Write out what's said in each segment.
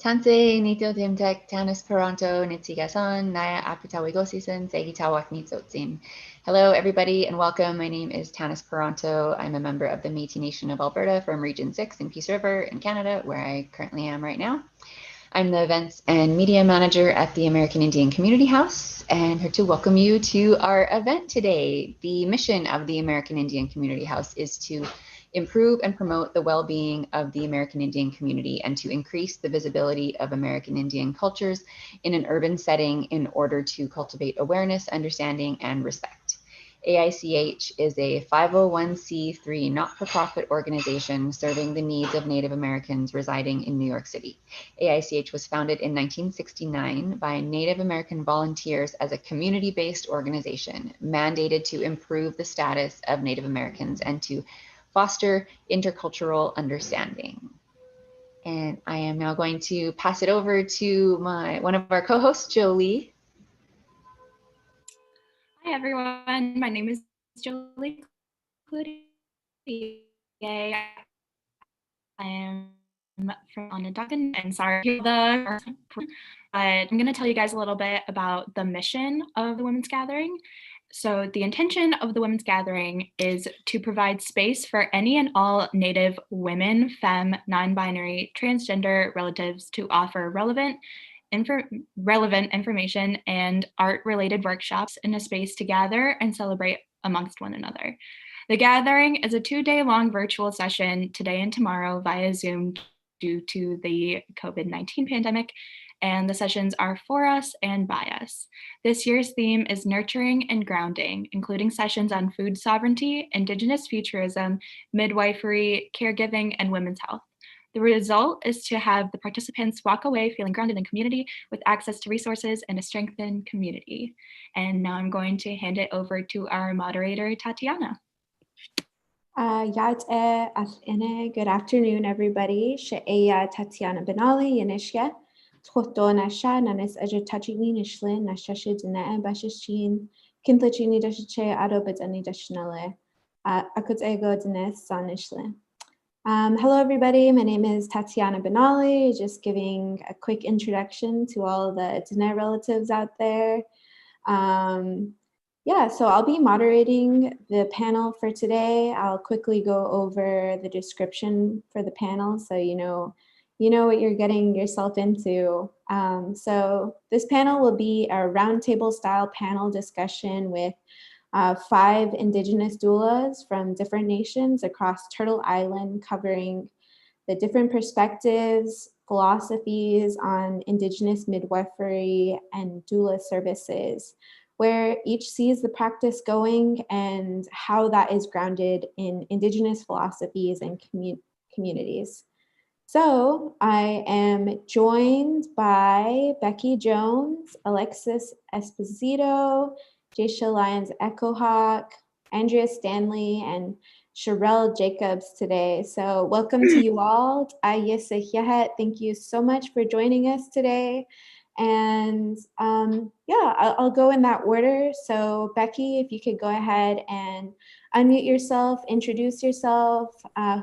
Tansei nito dimtek tanis peronto nitsigason naya apitawigosisen segitawak nitsotzin. Hello, everybody, and welcome. My name is Tanis Peronto. I'm a member of the Métis Nation of Alberta from Region 6 in Peace River in Canada, where I currently am right now. I'm the Events and Media Manager at the American Indian Community House, and here to welcome you to our event today. The mission of the American Indian Community House is to improve and promote the well-being of the American Indian community and to increase the visibility of American Indian cultures in an urban setting in order to cultivate awareness, understanding, and respect. AICH is a 501c3 not-for-profit organization serving the needs of Native Americans residing in New York City. AICH was founded in 1969 by Native American volunteers as a community-based organization mandated to improve the status of Native Americans and to foster intercultural understanding. And I am now going to pass it over to one of our co-hosts, Jolie. Hi everyone, my name is Jolie Cloutier. I am from Onondaga, and sorry but I'm going to tell you guys a little bit about the mission of the Women's Gathering. So the intention of the Women's Gathering is to provide space for any and all Native women, femme, non-binary, transgender relatives to offer relevant information and art-related workshops in a space to gather and celebrate amongst one another. The gathering is a 2-day-long virtual session today and tomorrow via Zoom due to the COVID-19 pandemic, and the sessions are for us and by us. This year's theme is nurturing and grounding, including sessions on food sovereignty, Indigenous futurism, midwifery, caregiving, and women's health. The result is to have the participants walk away feeling grounded in community with access to resources and a strengthened community. And now I'm going to hand it over to our moderator, Tatiana. Good afternoon, everybody. She'eya Tatiana Benali, Yanishya. Tchoto Nasha, Nanis Ajatachini Nishlin, Nashashidina, Bashishin, Kintlachini Dashiche, Adobitani Dashnale, Akut Ego Dines Sanishlin. Hello, everybody. My name is Tatiana Benali, just giving a quick introduction to all the Dene relatives out there. So I'll be moderating the panel for today. I'll quickly go over the description for the panel so you know what you're getting yourself into. So this panel will be a roundtable style panel discussion with 5 Indigenous doulas from different nations across Turtle Island, covering the different perspectives, philosophies on Indigenous midwifery and doula services, where each sees the practice going and how that is grounded in Indigenous philosophies and communities. So I am joined by Becky Jones, Alexis Esposito, Jaisha Lyons Echohawk, Andrea Stanley, and Sherelle Jacobs today. So welcome to you all. Thank you so much for joining us today. And I'll go in that order. So Becky, if you could go ahead and unmute yourself, introduce yourself,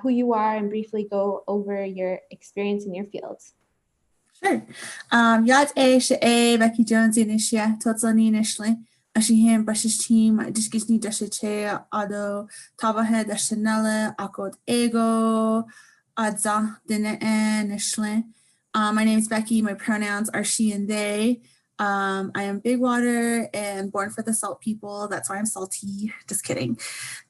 who you are, and briefly go over your experience in your fields. Sure. Becky Jones Inishia, Totzani Nishle, Ashihim Bashish team, Dishkishni Dashiche, Ado, Tabahe Dashanele, Akot Ego, Adza, Dine Nishle. My name is Becky. My pronouns are she and they. I am Big Water and born for the salt people. That's why I'm salty. Just kidding.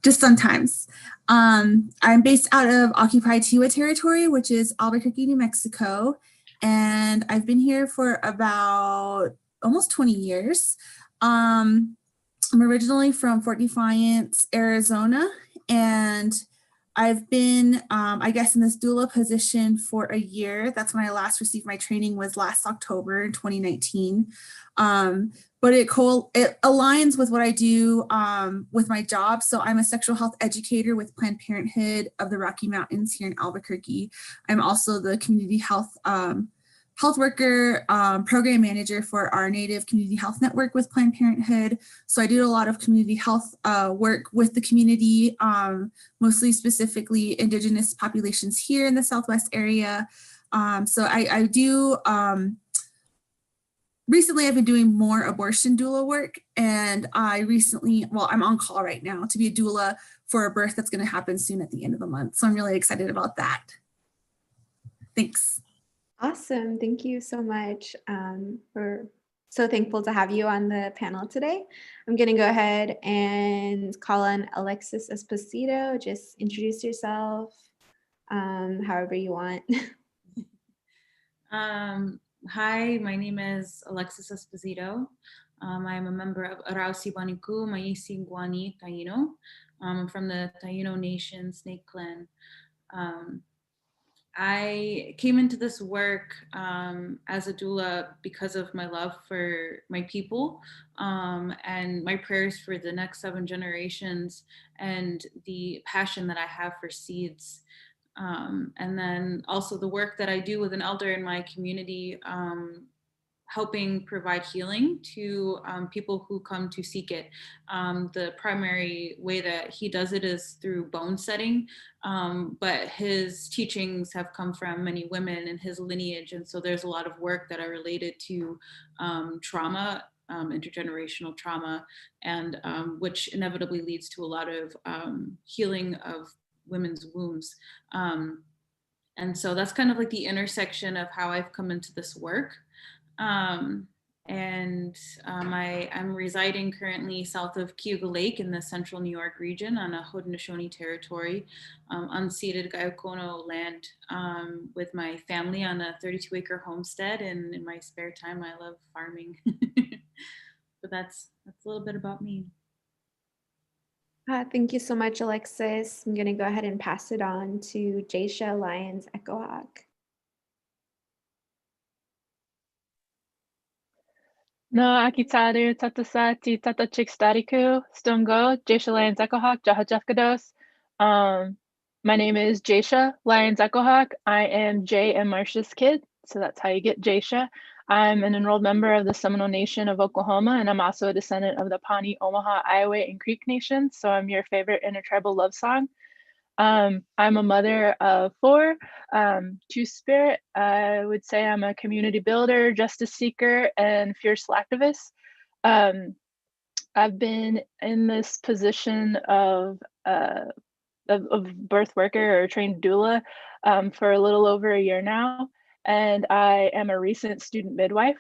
Just sometimes. I'm based out of occupied Tiwa territory, which is Albuquerque, New Mexico. And I've been here for about almost 20 years. I'm originally from Fort Defiance, Arizona, and I've been, I guess, in this doula position for a year. That's when I last received my training, was last October in 2019. But it aligns with what I do with my job. So I'm a sexual health educator with Planned Parenthood of the Rocky Mountains here in Albuquerque. I'm also the community health worker, program manager for our Native Community Health Network with Planned Parenthood. So I do a lot of community health work with the community, mostly specifically Indigenous populations here in the Southwest area. So I do, recently I've been doing more abortion doula work, and I recently, well, I'm on call right now to be a doula for a birth that's going to happen soon at the end of the month. So I'm really excited about that. Thanks. Awesome. Thank you so much. We're so thankful to have you on the panel today. I'm going to go ahead and call on Alexis Esposito. Just introduce yourself however you want. Hi, my name is Alexis Esposito. I'm a member of Arausi Baniku, Maisi Guani Taino. I'm from the Taino Nation Snake Clan. I came into this work as a doula because of my love for my people and my prayers for the next 7 generations and the passion that I have for seeds. And then also the work that I do with an elder in my community, helping provide healing to people who come to seek it. The primary way that he does it is through bone setting, but his teachings have come from many women in his lineage. And so there's a lot of work that are related to trauma, intergenerational trauma, and which inevitably leads to a lot of healing of women's wombs. And so that's kind of like the intersection of how I've come into this work. I'm residing currently south of Cayuga Lake in the central New York region on a Haudenosaunee territory, unceded Gayokono land, with my family on a 32-acre homestead, and in my spare time I love farming. But that's a little bit about me. Thank you so much, Alexis. I'm going to go ahead and pass it on to Jaysha Lyons Echohawk. No akitaru tatasa ti tata chikstariku stungo Jaysha Lyons Echohawk Jaha Jeffkados. My name is Jaysha Lyons Echohawk. I am Jay and Marsha's kid, so that's how you get Jaysha. I'm an enrolled member of the Seminole Nation of Oklahoma, and I'm also a descendant of the Pawnee, Omaha, Iowa, and Creek Nation, so I'm your favorite intertribal love song. I'm a mother of 4, Two-Spirit. I would say I'm a community builder, justice seeker, and fierce activist. I've been in this position of birth worker or trained doula for a little over a year now. And I am a recent student midwife,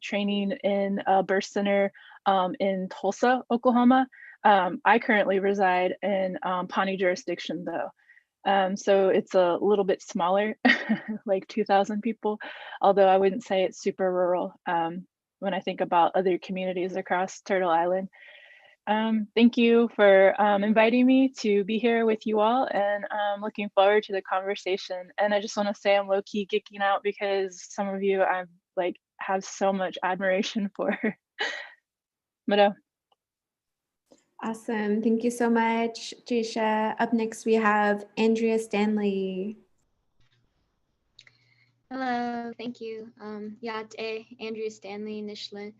training in a birth center in Tulsa, Oklahoma. I currently reside in Pawnee jurisdiction though. So it's a little bit smaller, like 2,000 people, although I wouldn't say it's super rural when I think about other communities across Turtle Island. Thank you for inviting me to be here with you all, and I'm looking forward to the conversation. And I just want to say I'm low-key geeking out because some of you I like have so much admiration for. Mado. Awesome. Thank you so much, Jaysha. Up next, we have Andrea Stanley. Hello, thank you. Andrea Stanley Nishle.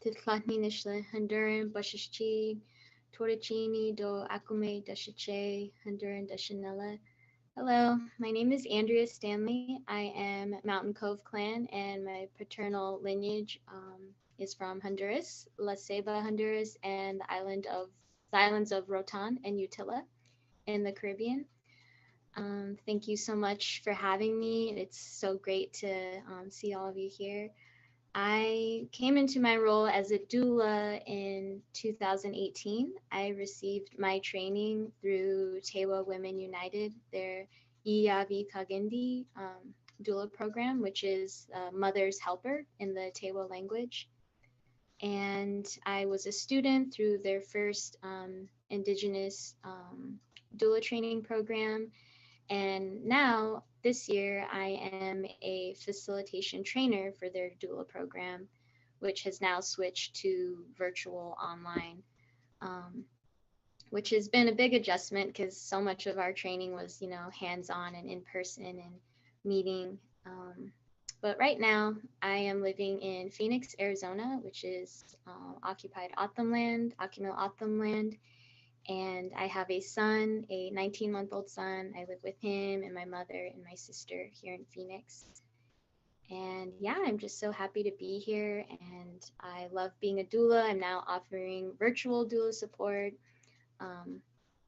Titlatni Nishle, Honduran, Bashishchi, Torachini do Akume Dashiche, Honduran Dashanella. Hello, my name is Andrea Stanley. I am Mountain Cove Clan, and my paternal lineage is from Honduras, La Ceiba, Honduras, and the islands of Rotan and Utila in the Caribbean. Thank you so much for having me. It's so great to see all of you here. I came into my role as a doula in 2018. I received my training through Tewa Women United, their Iyavi Kagindi doula program, which is mother's helper in the Tewa language. And I was a student through their first Indigenous doula training program. And now, this year, I am a facilitation trainer for their doula program, which has now switched to virtual online, which has been a big adjustment because so much of our training was, hands-on and in person and meeting. But right now, I am living in Phoenix, Arizona, which is occupied O'odham land, Akimel O'odham land. And I have a son, a 19-month-old son. I live with him and my mother and my sister here in Phoenix. And yeah, I'm just so happy to be here, and I love being a doula. I'm now offering virtual doula support,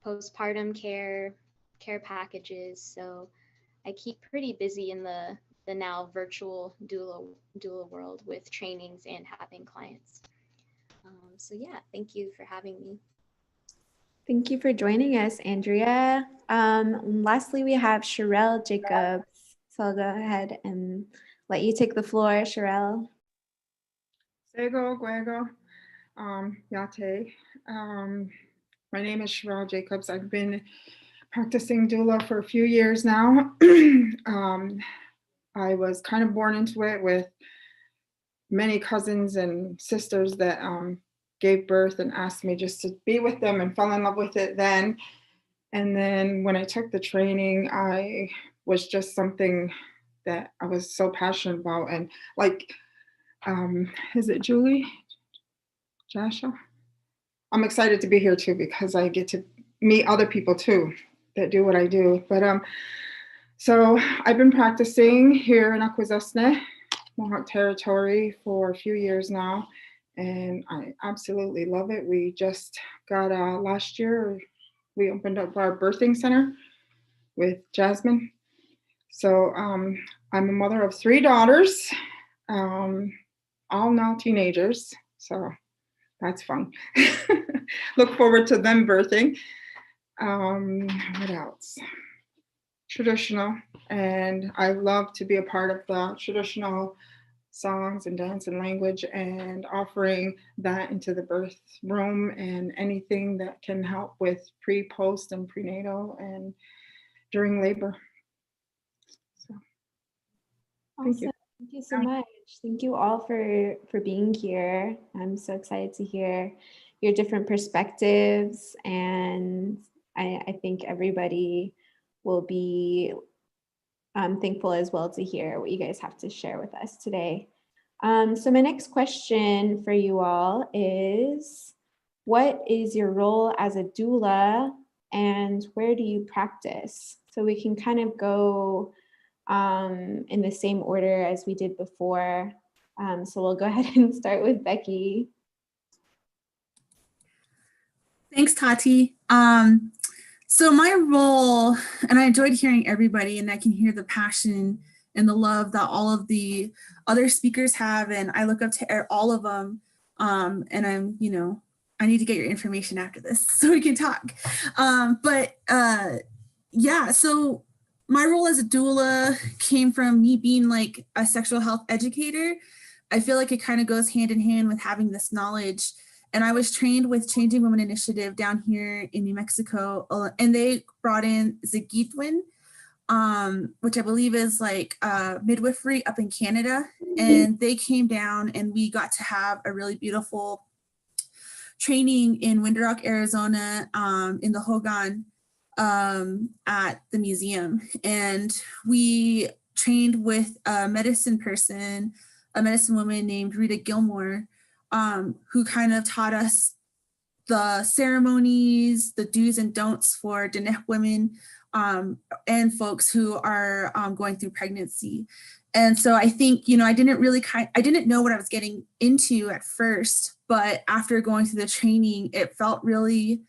postpartum care packages. So I keep pretty busy in the now virtual doula world with trainings and having clients. So yeah, thank you for having me. Thank you for joining us, Andrea. Lastly, we have Sherelle Jacobs. So I'll go ahead and let you take the floor, Sherelle. Sego, Guego, Yate. My name is Sherelle Jacobs. I've been practicing doula for a few years now. I was kind of born into it with many cousins and sisters that gave birth and asked me just to be with them, and fell in love with it then. And then when I took the training, I was just something that I was so passionate about. And like, is it Julie? Jasha? I'm excited to be here too, because I get to meet other people too that do what I do. But so I've been practicing here in Akwesasne, Mohawk Territory, for a few years now, and I absolutely love it. We just got last year, we opened up our birthing center with Jasmine. So I'm a mother of 3 daughters, all now teenagers. So that's fun. Look forward to them birthing. What else? Traditional. And I love to be a part of the traditional songs and dance and language, and offering that into the birth room and anything that can help with pre, post, and prenatal and during labor. So, thank you. Thank you so much. Thank you all for being here. I'm so excited to hear your different perspectives, and I think everybody will be thankful as well to hear what you guys have to share with us today. So my next question for you all is, what is your role as a doula, and where do you practice? So we can kind of go in the same order as we did before. So we'll go ahead and start with Becky. Thanks, Tati. So my role, and I enjoyed hearing everybody, and I can hear the passion and the love that all of the other speakers have, and I look up to all of them. And I'm, I need to get your information after this so we can talk. Yeah, so my role as a doula came from me being like a sexual health educator. I feel like it kind of goes hand in hand with having this knowledge. And I was trained with Changing Women Initiative down here in New Mexico, and they brought in Zigitwin, which I believe is like midwifery up in Canada. And they came down and we got to have a really beautiful training in Winter Rock, Arizona, in the Hogan at the museum. And we trained with a medicine woman named Rita Gilmore, who kind of taught us the ceremonies, the do's and don'ts for Diné women and folks who are going through pregnancy. And so I think, I didn't know what I was getting into at first, but after going through the training, it felt really,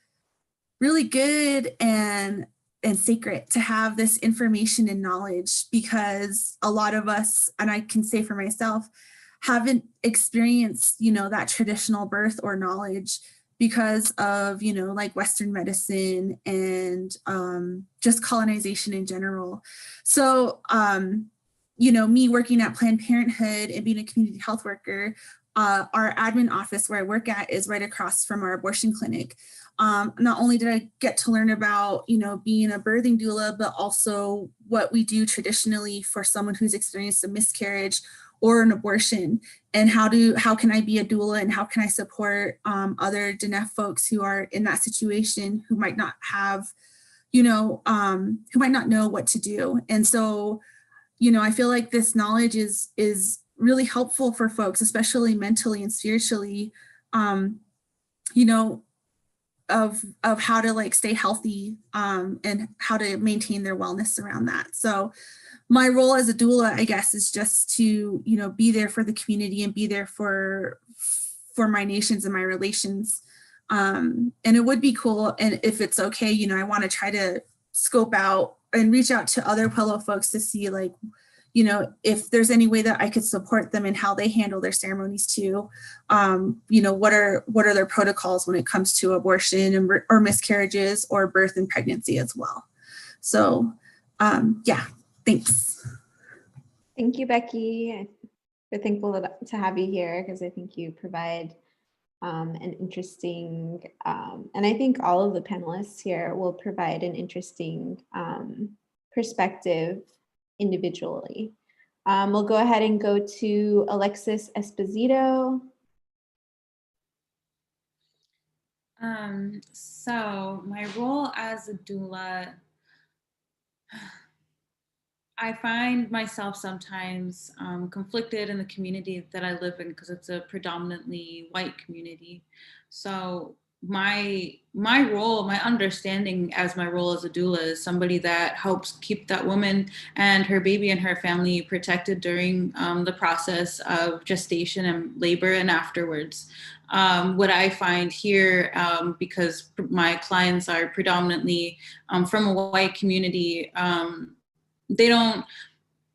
really good and sacred to have this information and knowledge, because a lot of us, and I can say for myself, haven't experienced, that traditional birth or knowledge because of, like Western medicine and just colonization in general. So, me working at Planned Parenthood and being a community health worker, our admin office where I work at is right across from our abortion clinic. Not only did I get to learn about, being a birthing doula, but also what we do traditionally for someone who's experienced a miscarriage or an abortion, and how can I be a doula, and how can I support other Diné folks who are in that situation, who might not have, who might not know what to do. And so, I feel like this knowledge is really helpful for folks, especially mentally and spiritually. how to like stay healthy and how to maintain their wellness around that. So my role as a doula, I guess, is just to, you know, be there for the community and be there for my nations and my relations. And it would be cool, and if it's okay, you know, I want to try to scope out and reach out to other Pueblo folks to see, like, you know, if there's any way that I could support them in how they handle their ceremonies too. You know, what are their protocols when it comes to abortion or miscarriages or birth and pregnancy as well. So yeah, thanks. Thank you, Becky. We're thankful to have you here because I think you provide an interesting, and I think all of the panelists here will provide an interesting perspective individually. We'll go ahead and go to Alexis Esposito. So my role as a doula, I find myself sometimes conflicted in the community that I live in because it's a predominantly white community. So my role, my understanding as my role as a doula is somebody that helps keep that woman and her baby and her family protected during the process of gestation and labor and afterwards. What I find here, because my clients are predominantly from a white community,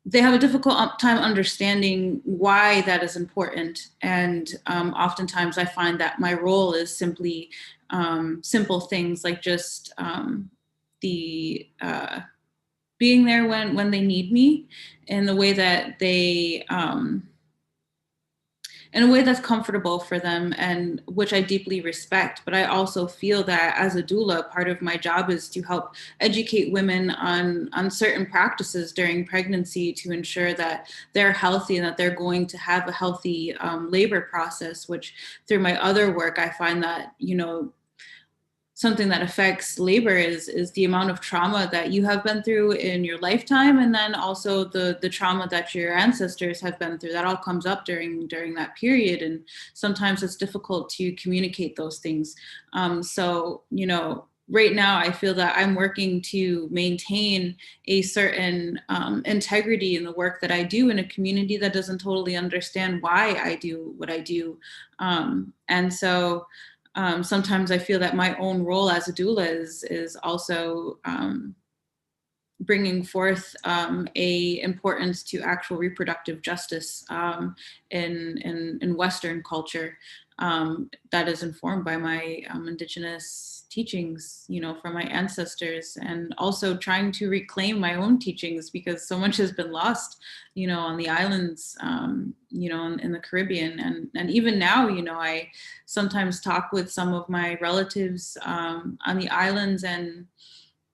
they have a difficult time understanding why that is important. And oftentimes I find that my role is simply simple things like just being there when they need me in the way that they, in a way that's comfortable for them, and which I deeply respect. But I also feel that as a doula, part of my job is to help educate women on certain practices during pregnancy to ensure that they're healthy and that they're going to have a healthy labor process, which through my other work, I find that, you know, something that affects labor is the amount of trauma that you have been through in your lifetime, and then also the trauma that your ancestors have been through. That all comes up during that period, and sometimes it's difficult to communicate those things. So, you know, right now I feel that I'm working to maintain a certain integrity in the work that I do in a community that doesn't totally understand why I do what I do. And so sometimes I feel that my own role as a doula is also bringing forth a importance to actual reproductive justice in Western culture that is informed by my Indigenous teachings, you know, from my ancestors, and also trying to reclaim my own teachings because so much has been lost, you know, on the islands, you know, in the Caribbean. And even now, you know, I sometimes talk with some of my relatives on the islands, and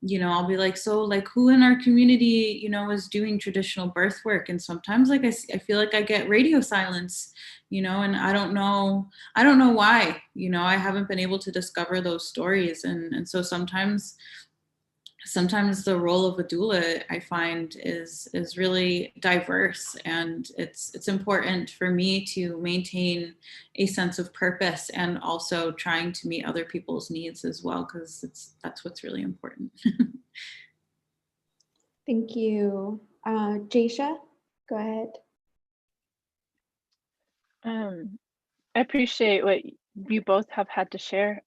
you know, I'll be like, so like who in our community, you know, is doing traditional birth work? And sometimes like I feel like I get radio silence, you know, and I don't know why, you know, I haven't been able to discover those stories. And so sometimes the role of a doula, I find, is really diverse, and it's important for me to maintain a sense of purpose and also trying to meet other people's needs as well, because that's what's really important. Thank you. Jaysha, go ahead. I appreciate what you both have had to share.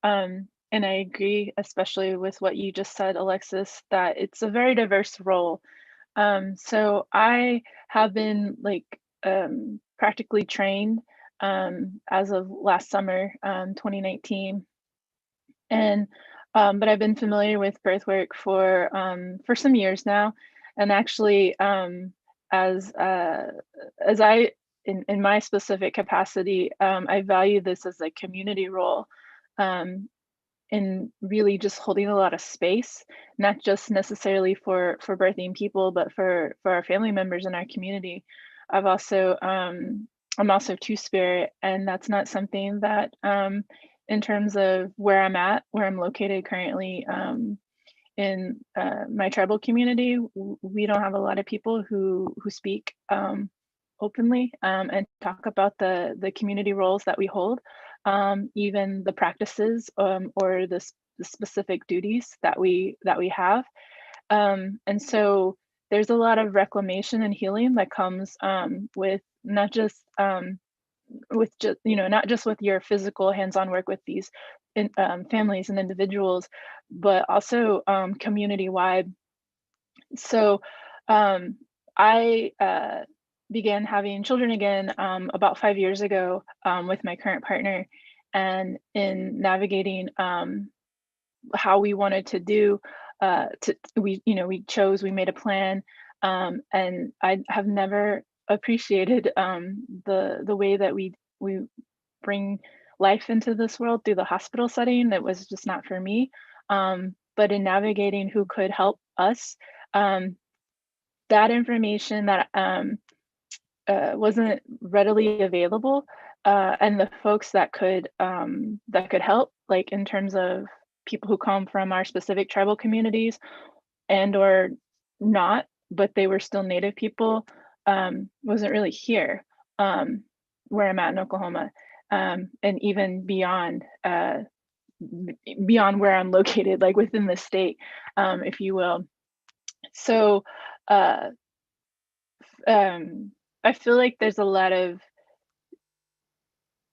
And I agree, especially with what you just said, Alexis, that it's a very diverse role. So I have been like practically trained as of last summer, 2019. And but I've been familiar with birth work for some years now. And actually, as I in my specific capacity, I value this as a community role, in really just holding a lot of space, not just necessarily for birthing people, but for our family members in our community. I'm also Two-Spirit, and that's not something that in terms of where I'm located currently, in my tribal community, we don't have a lot of people who speak openly and talk about the community roles that we hold. even the practices or the specific duties that we have. And so there's a lot of reclamation and healing that comes with not just not just with your physical hands-on work with these families and individuals, but also community-wide. So I began having children again about 5 years ago with my current partner, and in navigating how we wanted to do we made a plan, and I have never appreciated the way that we bring life into this world through the hospital setting. That was just not for me, but in navigating who could help us, that information that wasn't readily available, and the folks that could help, like in terms of people who come from our specific tribal communities and or not, but they were still Native people, wasn't really here, where I'm at in Oklahoma, and even beyond where I'm located, like within the state, if you will. So I feel like there's a lot of,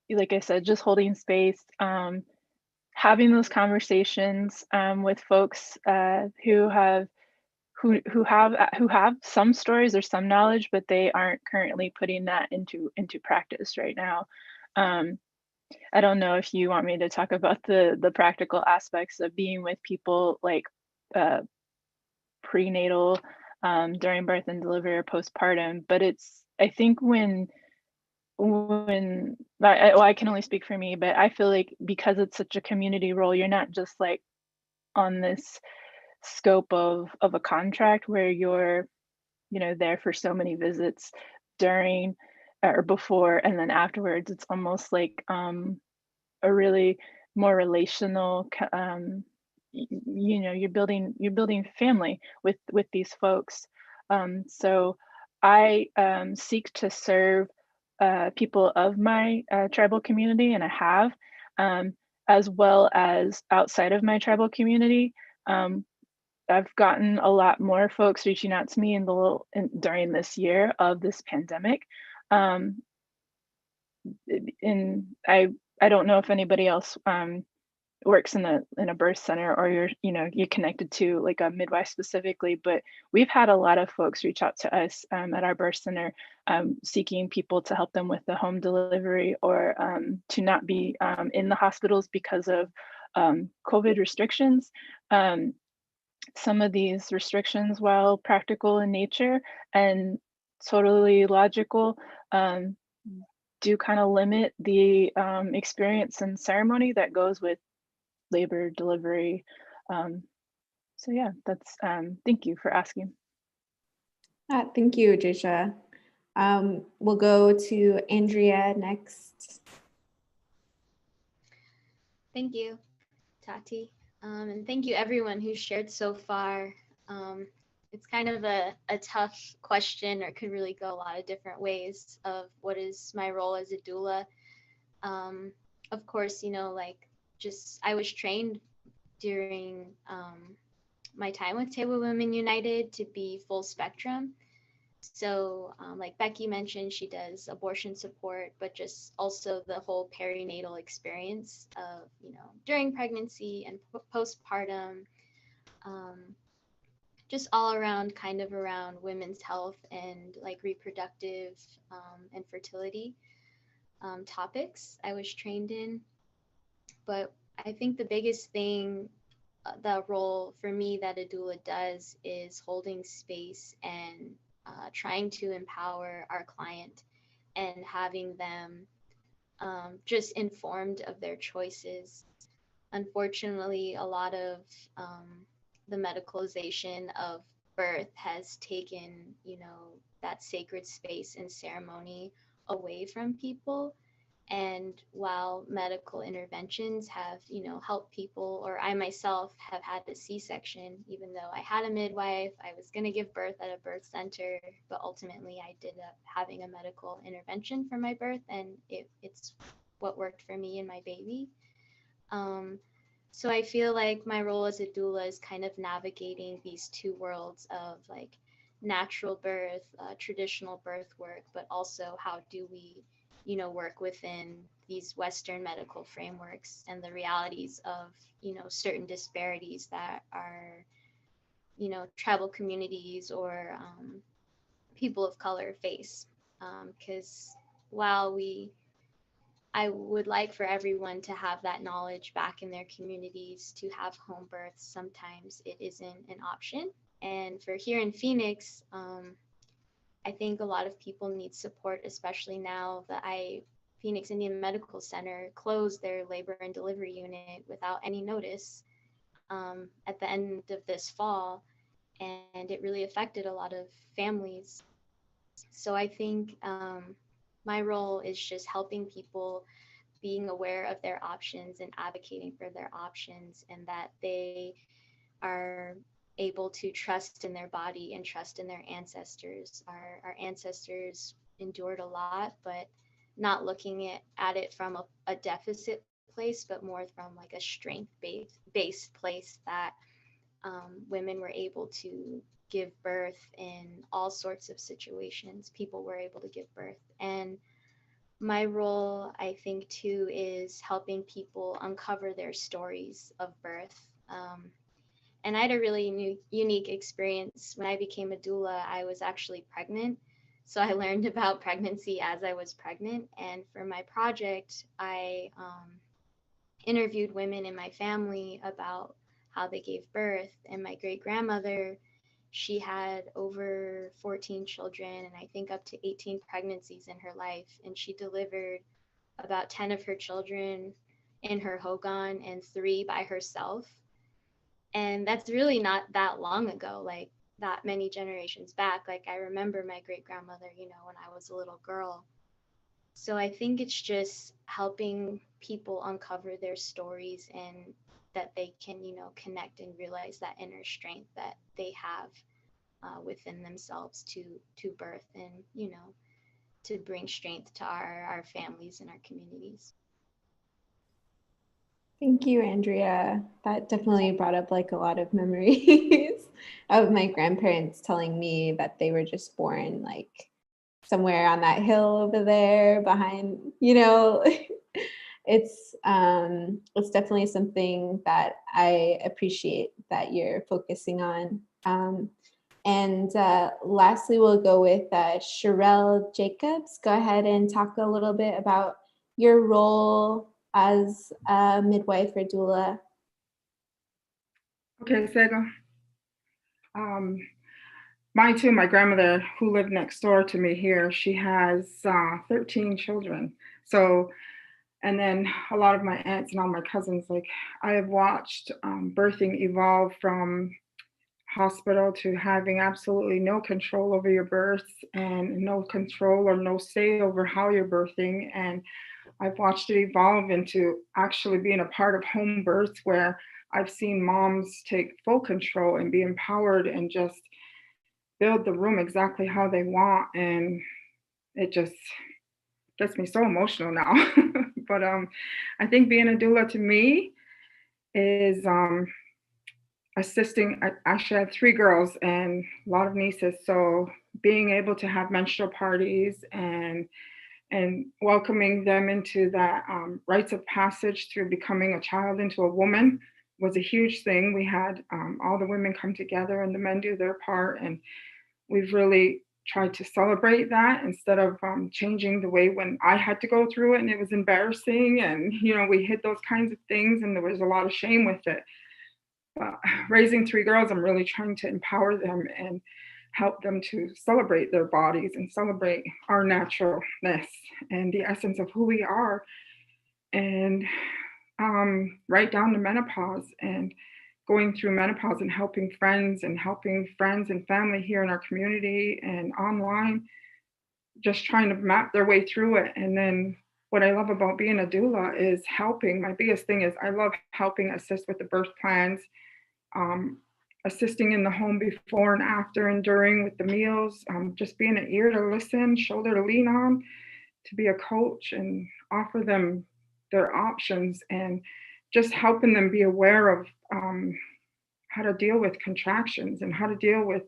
like I said, just holding space, having those conversations with folks who have some stories or some knowledge, but they aren't currently putting that into practice right now. I don't know if you want me to talk about the practical aspects of being with people, like prenatal, during birth and delivery, or postpartum, but I think when I can only speak for me, but I feel like because it's such a community role, you're not just like on this scope of a contract where you're there for so many visits during or before and then afterwards. It's almost like a really more relational, you're building family with these folks. So I seek to serve people of my tribal community, and I have, as well as outside of my tribal community. I've gotten a lot more folks reaching out to me during this year of this pandemic. And I don't know if anybody else works in a birth center, or you're connected to like a midwife specifically, but we've had a lot of folks reach out to us at our birth center, seeking people to help them with the home delivery, or to not be in the hospitals because of COVID restrictions. Some of these restrictions, while practical in nature and totally logical, do kind of limit the experience and ceremony that goes with labor, delivery. So yeah, that's thank you for asking. Thank you, Jisha. We'll go to Andrea next. Thank you, Tati. And thank you everyone who shared so far. It's kind of a tough question, or could really go a lot of different ways, of what is my role as a doula. Of course, I was trained during my time with Table Women United to be full spectrum. So like Becky mentioned, she does abortion support, but just also the whole perinatal experience of, during pregnancy and postpartum, just all around, kind of around women's health and like reproductive and fertility topics I was trained in. But I think the biggest thing, the role for me that a doula does, is holding space and trying to empower our client and having them just informed of their choices. Unfortunately, a lot of the medicalization of birth has taken, that sacred space and ceremony away from people. And while medical interventions have, helped people, or I myself have had a C-section, even though I had a midwife, I was going to give birth at a birth center, but ultimately I ended up having a medical intervention for my birth, and it's what worked for me and my baby. So I feel like my role as a doula is kind of navigating these two worlds of like natural birth, traditional birth work, but also how do we, work within these Western medical frameworks and the realities of, certain disparities that are, tribal communities or people of color face. Because while I would like for everyone to have that knowledge back in their communities to have home births, sometimes it isn't an option. And for here in Phoenix, I think a lot of people need support, especially now that Phoenix Indian Medical Center closed their labor and delivery unit without any notice at the end of this fall. And it really affected a lot of families. So I think my role is just helping people being aware of their options and advocating for their options, and that they are able to trust in their body and trust in their ancestors. Our ancestors endured a lot, but not looking at it from a deficit place, but more from like a strength based place, that women were able to give birth in all sorts of situations. People were able to give birth. And my role, I think, too, is helping people uncover their stories of birth. And I had a really unique experience. When I became a doula, I was actually pregnant. So I learned about pregnancy as I was pregnant. And for my project, I interviewed women in my family about how they gave birth. And my great grandmother, she had over 14 children and I think up to 18 pregnancies in her life. And she delivered about 10 of her children in her hogan and 3 by herself. And that's really not that long ago, like that many generations back. Like I remember my great grandmother, when I was a little girl. So I think it's just helping people uncover their stories and that they can, connect and realize that inner strength that they have within themselves to birth and, to bring strength to our families and our communities. Thank you, Andrea. That definitely brought up like a lot of memories of my grandparents telling me that they were just born like somewhere on that hill over there behind, it's definitely something that I appreciate that you're focusing on. And lastly, we'll go with Sherelle Jacobs. Go ahead and talk a little bit about your role as a midwife or doula. Okay, Sego. Mine too, my grandmother who lived next door to me here, she has 13 children. So, and then a lot of my aunts and all my cousins, like I have watched birthing evolve from hospital to having absolutely no control over your birth and no control or no say over how you're birthing. And I've watched it evolve into actually being a part of home births where I've seen moms take full control and be empowered and just build the room exactly how they want. And it just gets me so emotional now. But I think being a doula to me is assisting. I actually have 3 girls and a lot of nieces. So being able to have menstrual parties and welcoming them into that rites of passage through becoming a child into a woman was a huge thing. We had all the women come together and the men do their part. And we've really tried to celebrate that instead of changing the way when I had to go through it and it was embarrassing. And, we hid those kinds of things and there was a lot of shame with it. Raising 3 girls, I'm really trying to empower them and help them to celebrate their bodies and celebrate our naturalness and the essence of who we are. And right down to menopause and going through menopause and helping friends and family here in our community and online, just trying to map their way through it. And then what I love about being a doula is helping. My biggest thing is I love helping assist with the birth plans, assisting in the home before and after and during with the meals, just being an ear to listen, shoulder to lean on, to be a coach and offer them their options and just helping them be aware of how to deal with contractions and how to deal with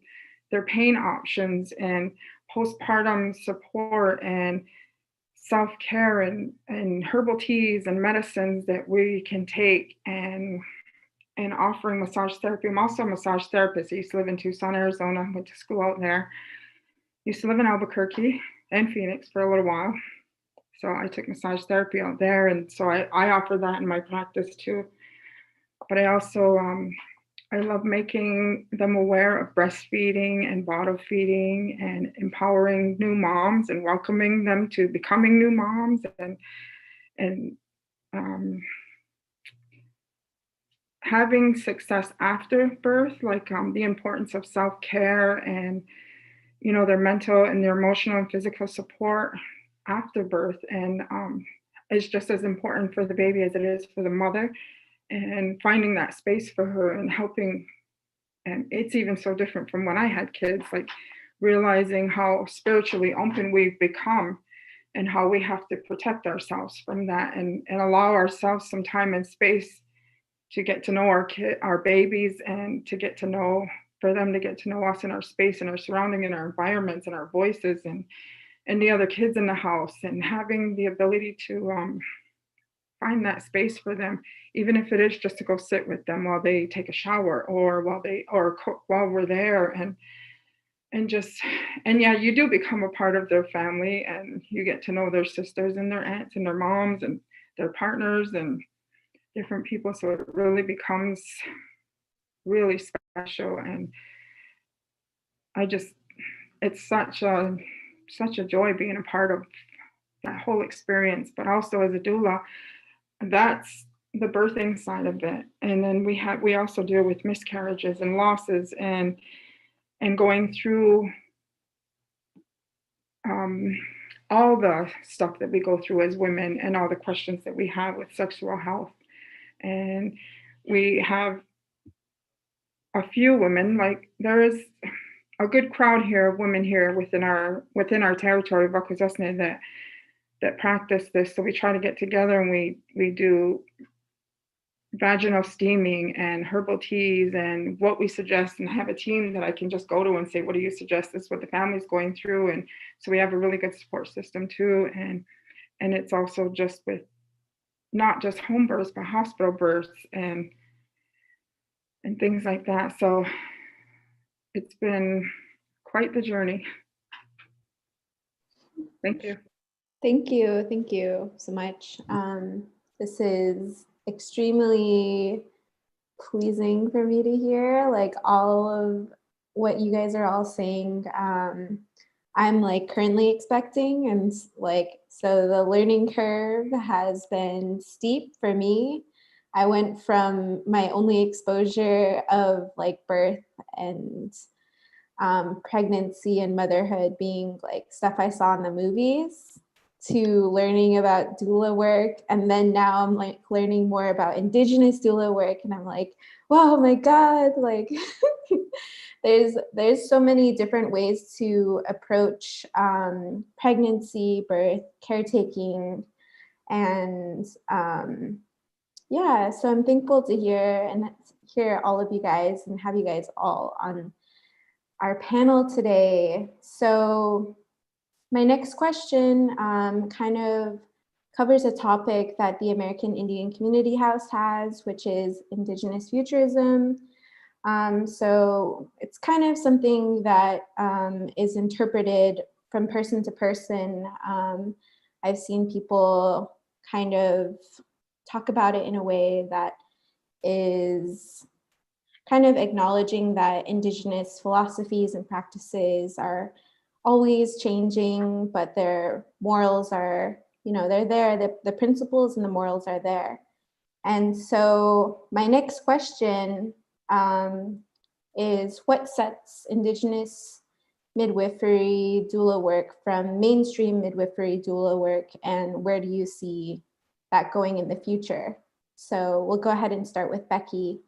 their pain options and postpartum support and self-care and herbal teas and medicines that we can take and offering massage therapy. I'm also a massage therapist. I used to live in Tucson, Arizona, went to school out there. Used to live in Albuquerque and Phoenix for a little while. So I took massage therapy out there. And so I offer that in my practice too. But I also, I love making them aware of breastfeeding and bottle feeding and empowering new moms and welcoming them to becoming new moms and having success after birth, like the importance of self-care and, you know, their mental and their emotional and physical support after birth. And it's just as important for the baby as it is for the mother, and finding that space for her and helping. And it's even so different from when I had kids, like realizing how spiritually open we've become and how we have to protect ourselves from that and allow ourselves some time and space to get to know our babies and to get to know, for them to get to know us in our space and our surrounding and our environments and our voices and the other kids in the house, and having the ability to find that space for them, even if it is just to go sit with them while they take a shower or while cook while we're there, and yeah, you do become a part of their family, and you get to know their sisters and their aunts and their moms and their partners and different people. So it really becomes really special, and it's such a joy being a part of that whole experience. But also as a doula, that's the birthing side of it. And then we also deal with miscarriages and losses and going through all the stuff that we go through as women and all the questions that we have with sexual health. And we have a few women, like there is a good crowd here of women here within our territory of Akwesasne that practice this. So we try to get together and we do vaginal steaming and herbal teas and what we suggest, and have a team that I can just go to and say, what do you suggest? This is what the family's going through. And so we have a really good support system too. And it's also just with not just home births, but hospital births and things like that. So it's been quite the journey. Thank you. Thank you. Thank you so much. This is extremely pleasing for me to hear, like all of what you guys are all saying. I'm like currently expecting, and like, so the learning curve has been steep for me. I went from my only exposure of like birth and pregnancy and motherhood being like stuff I saw in the movies to learning about doula work. And then now I'm like learning more about Indigenous doula work. And I'm like, wow, my God, like there's so many different ways to approach pregnancy, birth, caretaking. And yeah, so I'm thankful to hear all of you guys and have you guys all on our panel today. So my next question kind of covers a topic that the American Indian Community House has, which is Indigenous futurism. So it's kind of something that is interpreted from person to person. I've seen people kind of talk about it in a way that is kind of acknowledging that Indigenous philosophies and practices are always changing, but their morals are, you know, they're there, the principles and the morals are there. And so my next question is, what sets Indigenous midwifery doula work from mainstream midwifery doula work, and where do you see that going in the future? So we'll go ahead and start with Becky.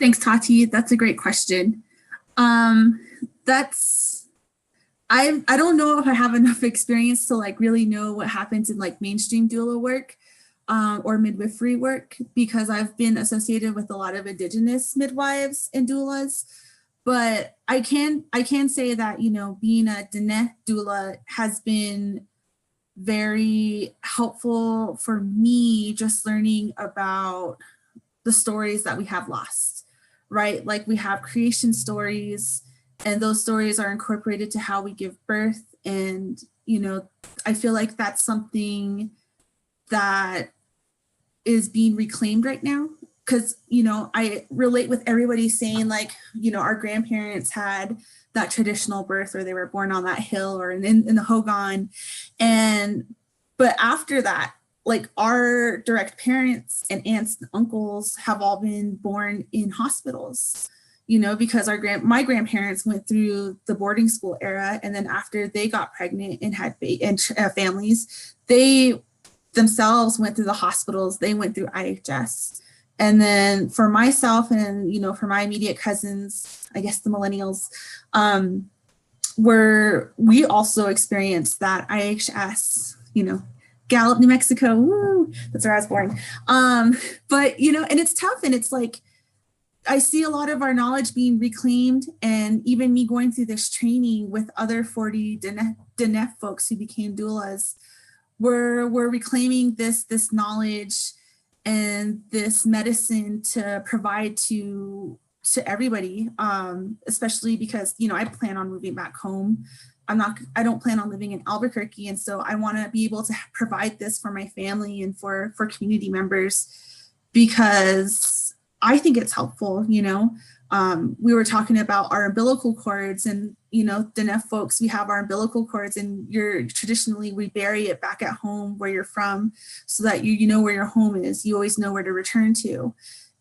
Thanks, Tati. That's a great question. That's I don't know if I have enough experience to like really know what happens in like mainstream doula work or midwifery work, because I've been associated with a lot of Indigenous midwives and doulas. But I can say that, you know, being a Diné doula has been very helpful for me, just learning about the stories that we have lost, right? Like we have creation stories, and those stories are incorporated to how we give birth. And, you know, I feel like that's something that is being reclaimed right now. Because, you know, I relate with everybody saying like, you know, our grandparents had that traditional birth where they were born on that hill or in the Hogan. But after that, like our direct parents and aunts and uncles have all been born in hospitals, you know, because my grandparents went through the boarding school era. And then after they got pregnant and had families, they themselves went through the hospitals, they went through IHS. And then for myself and, you know, for my immediate cousins, I guess the millennials, we also experienced that IHS, you know, Gallup, New Mexico, woo, that's where I was born. But, you know, and it's tough, and it's like, I see a lot of our knowledge being reclaimed, and even me going through this training with other 40 Diné folks who became doulas, we're reclaiming this knowledge and this medicine to provide to everybody, especially because, you know, I plan on moving back home. I don't plan on living in Albuquerque. And so I want to be able to provide this for my family and for community members, because I think it's helpful, you know. We were talking about our umbilical cords, and, you know, Diné folks, we have our umbilical cords, and traditionally we bury it back at home where you're from, so that you know where your home is. You always know where to return to.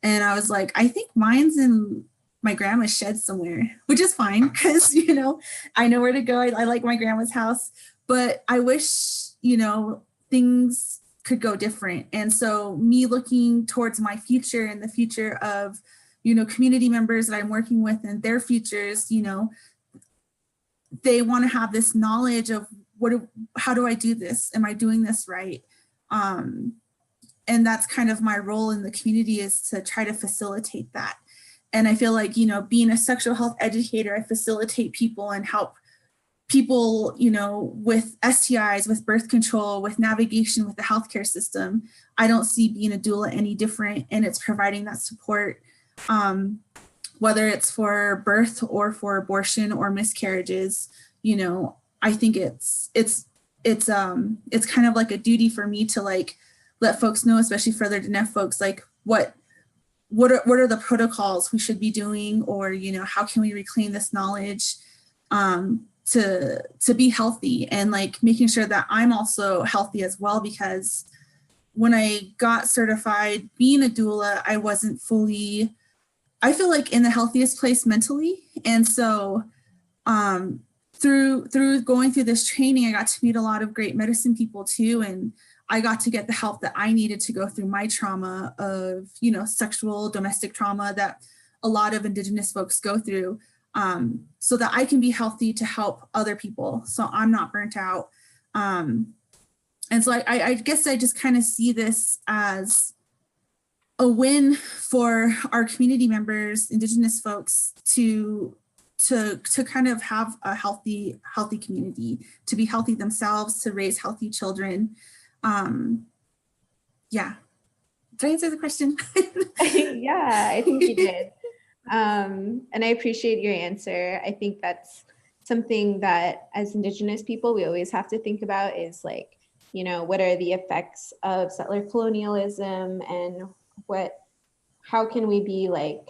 And I was like, I think mine's in my grandma's shed somewhere, which is fine, because, you know, I know where to go. I like my grandma's house, but I wish, you know, things could go different. And so me looking towards my future and the future of, you know, community members that I'm working with and their futures, you know, they want to have this knowledge of how do I do this? Am I doing this right? And that's kind of my role in the community, is to try to facilitate that. And I feel like, you know, being a sexual health educator, I facilitate people and help people, you know, with STIs, with birth control, with navigation, with the healthcare system. I don't see being a doula any different, and it's providing that support, whether it's for birth or for abortion or miscarriages. You know, I think it's kind of like a duty for me to like let folks know, especially for their Diné folks, like what are the protocols we should be doing, or, you know, how can we reclaim this knowledge to be healthy, and like making sure that I'm also healthy as well. Because when I got certified being a doula, I wasn't fully, I feel like, in the healthiest place mentally. And so through going through this training, I got to meet a lot of great medicine people too. And I got to get the help that I needed to go through my trauma of, you know, sexual domestic trauma that a lot of Indigenous folks go through, so that I can be healthy to help other people, so I'm not burnt out. And so I guess I just kind of see this as a win for our community members, Indigenous folks, to kind of have a healthy community, to be healthy themselves, to raise healthy children. Yeah. Did I answer the question? Yeah, I think you did. And I appreciate your answer. I think that's something that as Indigenous people, we always have to think about, is like, you know, what are the effects of settler colonialism, and how can we be like,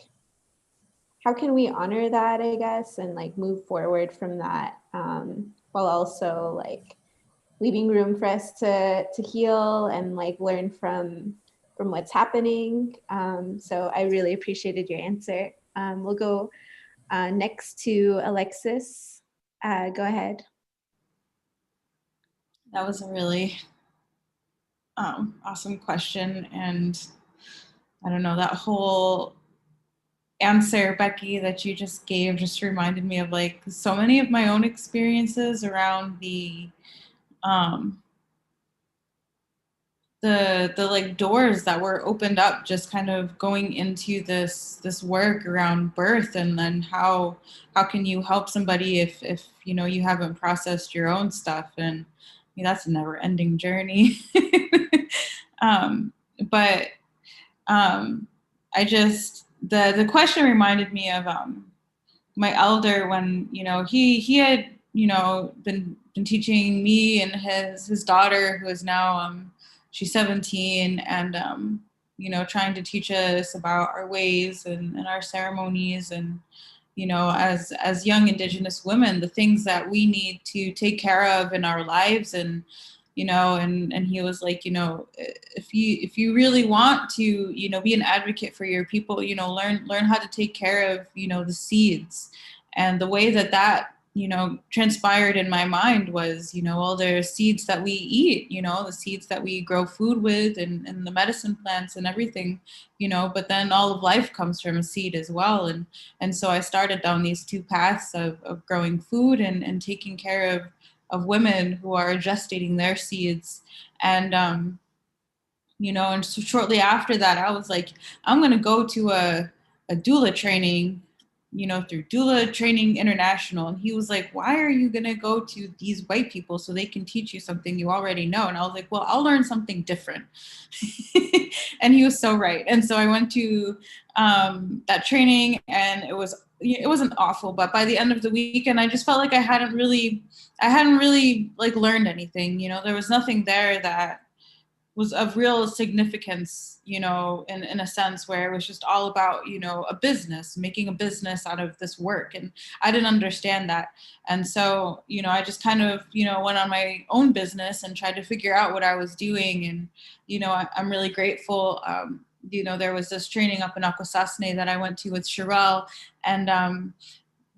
how can we honor that, I guess, and like move forward from that, while also like leaving room for us to heal and like learn from what's happening. So I really appreciated your answer. We'll go next to Alexis. Go ahead. That was a really awesome question. And I don't know, that whole answer, Becky, that you just gave just reminded me of like so many of my own experiences around the like doors that were opened up just kind of going into this work around birth, and then how can you help somebody if you know you haven't processed your own stuff. And I mean, that's a never ending journey. But I just the question reminded me of my elder when you know he had you know been teaching me and his daughter, who is now she's 17, and you know trying to teach us about our ways and our ceremonies, and you know as young Indigenous women, the things that we need to take care of in our lives. And you know and he was like, you know, if you really want to you know be an advocate for your people, you know learn how to take care of you know the seeds. And the way that you know transpired in my mind was, you know, well, there's seeds that we eat, you know, the seeds that we grow food with, and the medicine plants and everything, you know, but then all of life comes from a seed as well. And so I started down these two paths of growing food and taking care of women who are gestating their seeds. And you know, and so shortly after that, I was like, I'm going to go to a doula training, you know, through Doula Training International. And he was like, why are you going to go to these white people so they can teach you something you already know? And I was like, well, I'll learn something different. And he was so right. And so I went to that training, and it wasn't awful, but by the end of the weekend, I just felt like I hadn't really like learned anything. You know, there was nothing there that was of real significance, you know, in a sense, where it was just all about, you know, a business, making a business out of this work. And I didn't understand that. And so, you know, I just kind of, you know, went on my own business and tried to figure out what I was doing. And, you know, I'm really grateful. You know, there was this training up in Akwesasne that I went to with Sherelle, and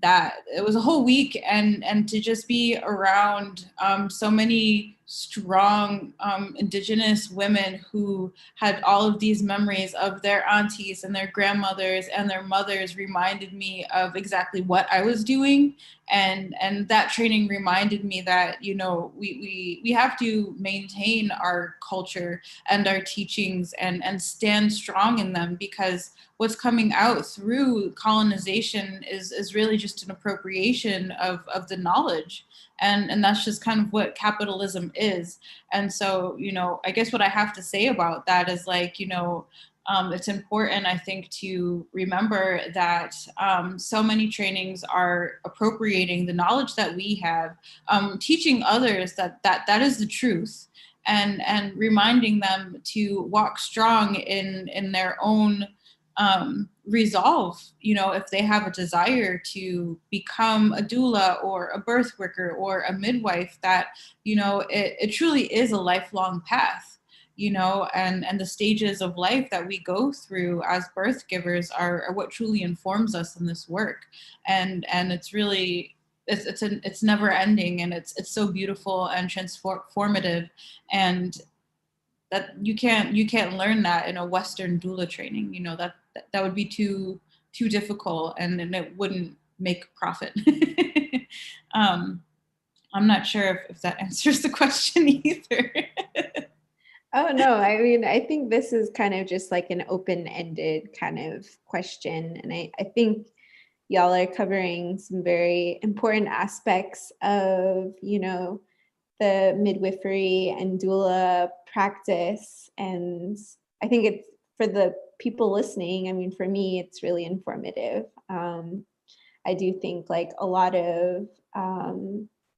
that it was a whole week, and to just be around so many strong Indigenous women who had all of these memories of their aunties and their grandmothers and their mothers reminded me of exactly what I was doing. And that training reminded me that, you know, we have to maintain our culture and our teachings and stand strong in them, because what's coming out through colonization is really just an appropriation of the knowledge. And that's just kind of what capitalism is. And so, you know, I guess what I have to say about that is, like, you know, it's important, I think, to remember that so many trainings are appropriating the knowledge that we have, teaching others that is the truth, and reminding them to walk strong in their own resolve, you know, if they have a desire to become a doula or a birth worker or a midwife, that, you know, it truly is a lifelong path, you know, and the stages of life that we go through as birth givers are what truly informs us in this work. And it's really, it's never ending, and it's so beautiful and transformative. And that you can't learn that in a Western doula training. You know, that would be too difficult, and it wouldn't make profit. I'm not sure if that answers the question either. Oh, no, I mean, I think this is kind of just like an open-ended kind of question. And I think y'all are covering some very important aspects of, you know, the midwifery and doula practice. And I think it's, for the people listening, I mean, for me, it's really informative. I do think like a lot of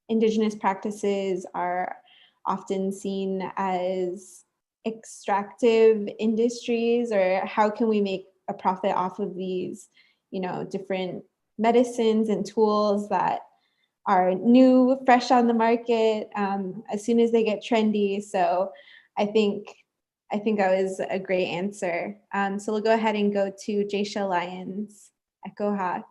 Indigenous practices are often seen as extractive industries, or how can we make a profit off of these, you know, different medicines and tools that are new, fresh on the market as soon as they get trendy. So I think that was a great answer. So we'll go ahead and go to Jaysha Lyons, Echo Hawk.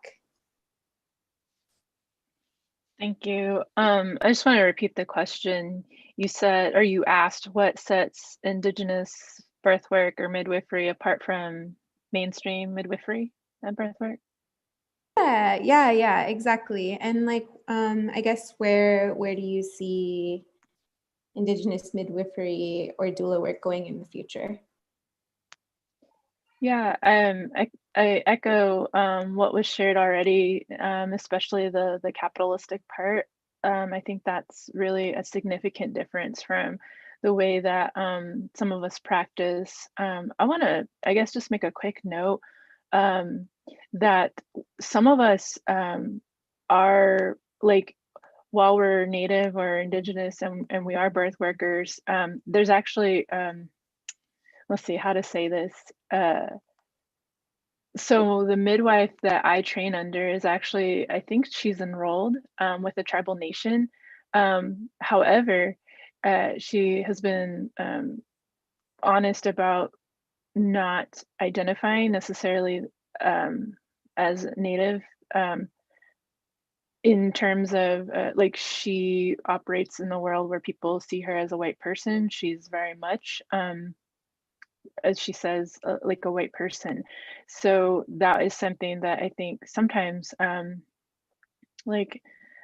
Thank you. I just want to repeat the question. You said, or you asked, what sets Indigenous birth work or midwifery apart from mainstream midwifery? that birth work. Yeah, exactly. And like, I guess where do you see Indigenous midwifery or doula work going in the future? Yeah, I echo what was shared already, especially the capitalistic part. I think that's really a significant difference from the way that some of us practice. I want to, I guess, just make a quick note that some of us are like, while we're Native or Indigenous and we are birth workers, there's actually, let's see how to say this. So the midwife that I train under is actually, I think she's enrolled with a tribal nation. However, she has been honest about not identifying necessarily as Native in terms of like she operates in the world where people see her as a white person. She's very much as she says, like a white person. So that is something that I think sometimes, like,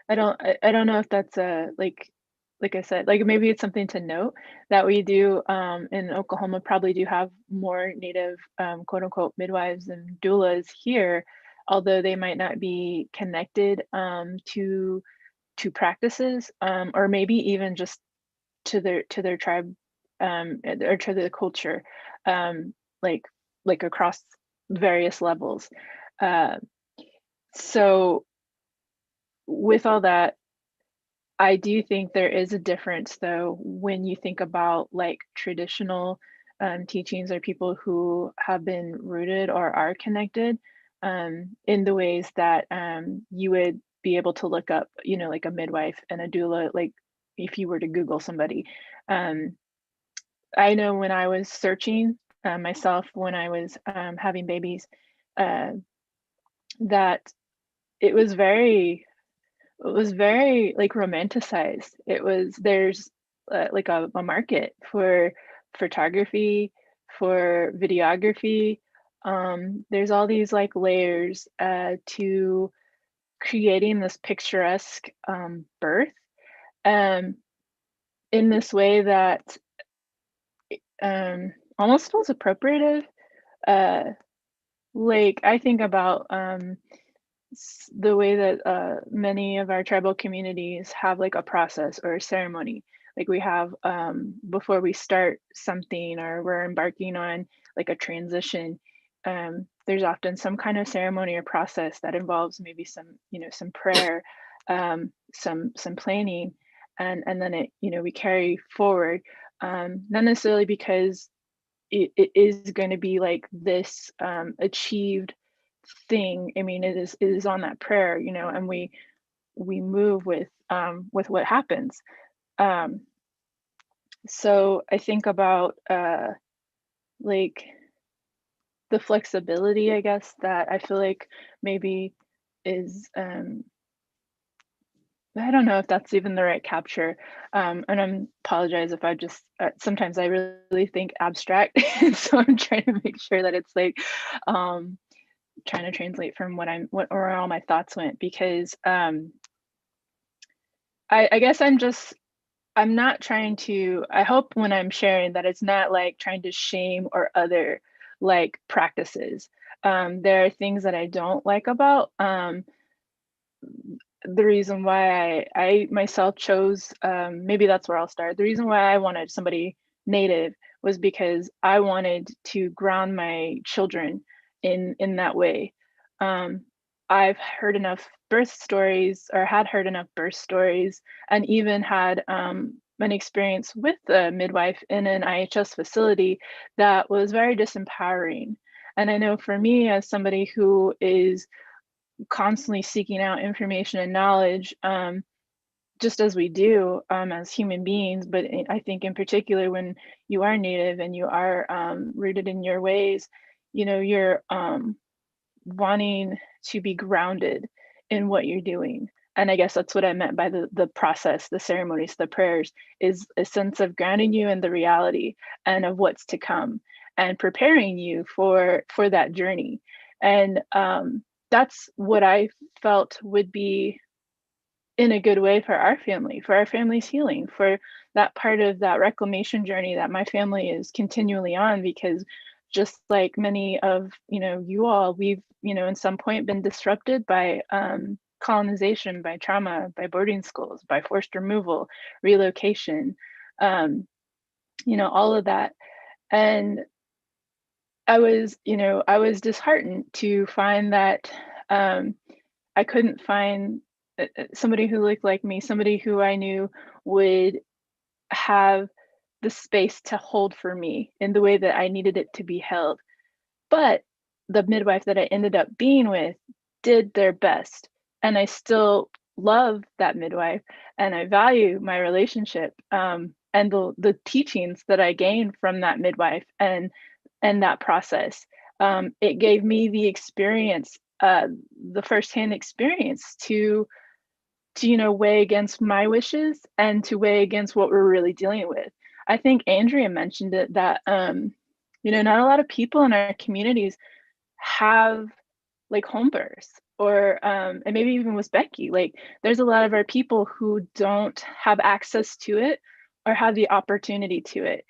I don't know if that's a like I said, like maybe it's something to note that we do in Oklahoma probably do have more Native quote unquote midwives and doulas here, although they might not be connected to practices or maybe even just to their tribe or to the culture, um, like across various levels. Uh, so with all that, I do think there is a difference though when you think about like traditional teachings or people who have been rooted or are connected in the ways that you would be able to look up, you know, like a midwife and a doula, like if you were to Google somebody. Um, I know when I was searching myself, when I was having babies, uh, that it was very like romanticized. It was there's like a market for photography, for videography. There's all these like layers to creating this picturesque birth in this way that almost feels appropriative. Uh, like I think about the way that many of our tribal communities have like a process or a ceremony. Like we have before we start something or we're embarking on like a transition. There's often some kind of ceremony or process that involves maybe some, you know, some prayer, some planning, and then it, you know, we carry forward. Not necessarily because it is going to be like this achieved thing. I mean, it is on that prayer, you know, and we move with what happens. So I think about like the flexibility, I guess, that I feel like maybe is I don't know if that's even the right capture. And I apologize if I just sometimes I really think abstract, so I'm trying to make sure that it's like trying to translate from what where all my thoughts went, because I guess I'm not trying to, I hope when I'm sharing that it's not like trying to shame or other like practices. There are things that I don't like about the reason why I myself chose, maybe that's where I'll start. The reason why I wanted somebody Native was because I wanted to ground my children in that way. I've heard enough birth stories, or had heard enough birth stories, and even had an experience with a midwife in an IHS facility that was very disempowering. And I know for me, as somebody who is constantly seeking out information and knowledge, just as we do as human beings, but I think in particular when you are Native and you are rooted in your ways, you know, you're wanting to be grounded in what you're doing. And I guess that's what I meant by the process, the ceremonies, the prayers, is a sense of grounding you in the reality and of what's to come and preparing you for that journey. And that's what I felt would be in a good way for our family's healing, for that part of that reclamation journey that my family is continually on, because just like many of you all, we've in some point been disrupted by colonization, by trauma, by boarding schools, by forced removal, relocation, all of that. And I was disheartened to find that I couldn't find somebody who looked like me, somebody who I knew would have the space to hold for me in the way that I needed it to be held. But the midwife that I ended up being with did their best. And I still love that midwife, and I value my relationship and the teachings that I gained from that midwife and that process. It gave me the experience, the firsthand experience to weigh against my wishes and to weigh against what we're really dealing with. I think Andrea mentioned it, that not a lot of people in our communities have like home births, or and maybe even with Becky, like there's a lot of our people who don't have access to it or have the opportunity to it.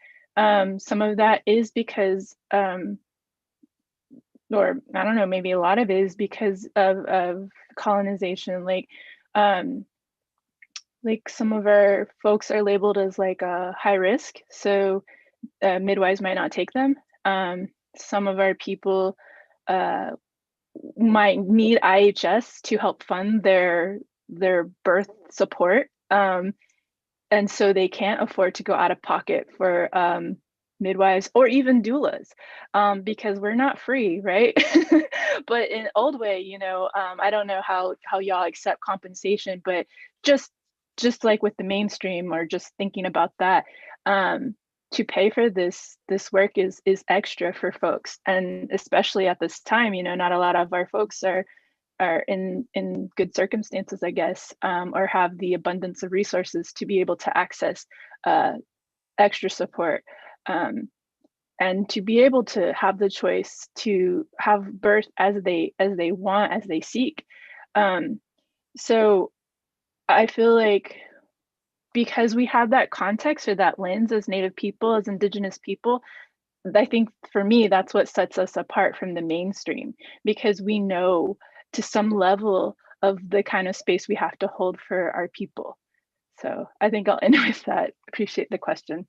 Some of that is because or I don't know, maybe a lot of it is because of colonization. Like some of our folks are labeled as like a high risk, so midwives might not take them. Some of our people might need IHS to help fund their birth support, and so they can't afford to go out of pocket for midwives or even doulas, because we're not free, right? But in old way, I don't know how y'all accept compensation, but just like with the mainstream, or just thinking about that, to pay for this work is extra for folks, and especially at this time, not a lot of our folks are in good circumstances, I guess, or have the abundance of resources to be able to access extra support, and to be able to have the choice to have birth as they want, as they seek. So I feel like, because we have that context or that lens as Native people, as Indigenous people, I think for me, that's what sets us apart from the mainstream, because we know to some level of the kind of space we have to hold for our people. So I think I'll end with that. Appreciate the question.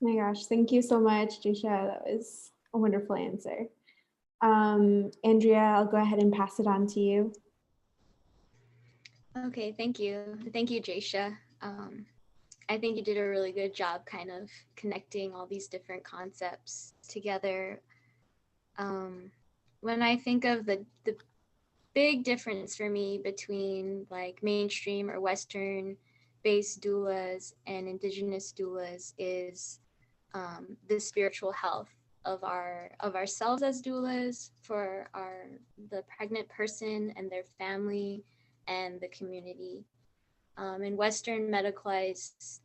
Oh my gosh, thank you so much, Jisha. That was a wonderful answer. Andrea, I'll go ahead and pass it on to you. Okay, thank you. Thank you, Jaisha. I think you did a really good job kind of connecting all these different concepts together. When I think of the big difference for me between like mainstream or Western based doulas and Indigenous doulas is the spiritual health of ourselves as doulas, for the pregnant person and their family and the community. In Western medicalized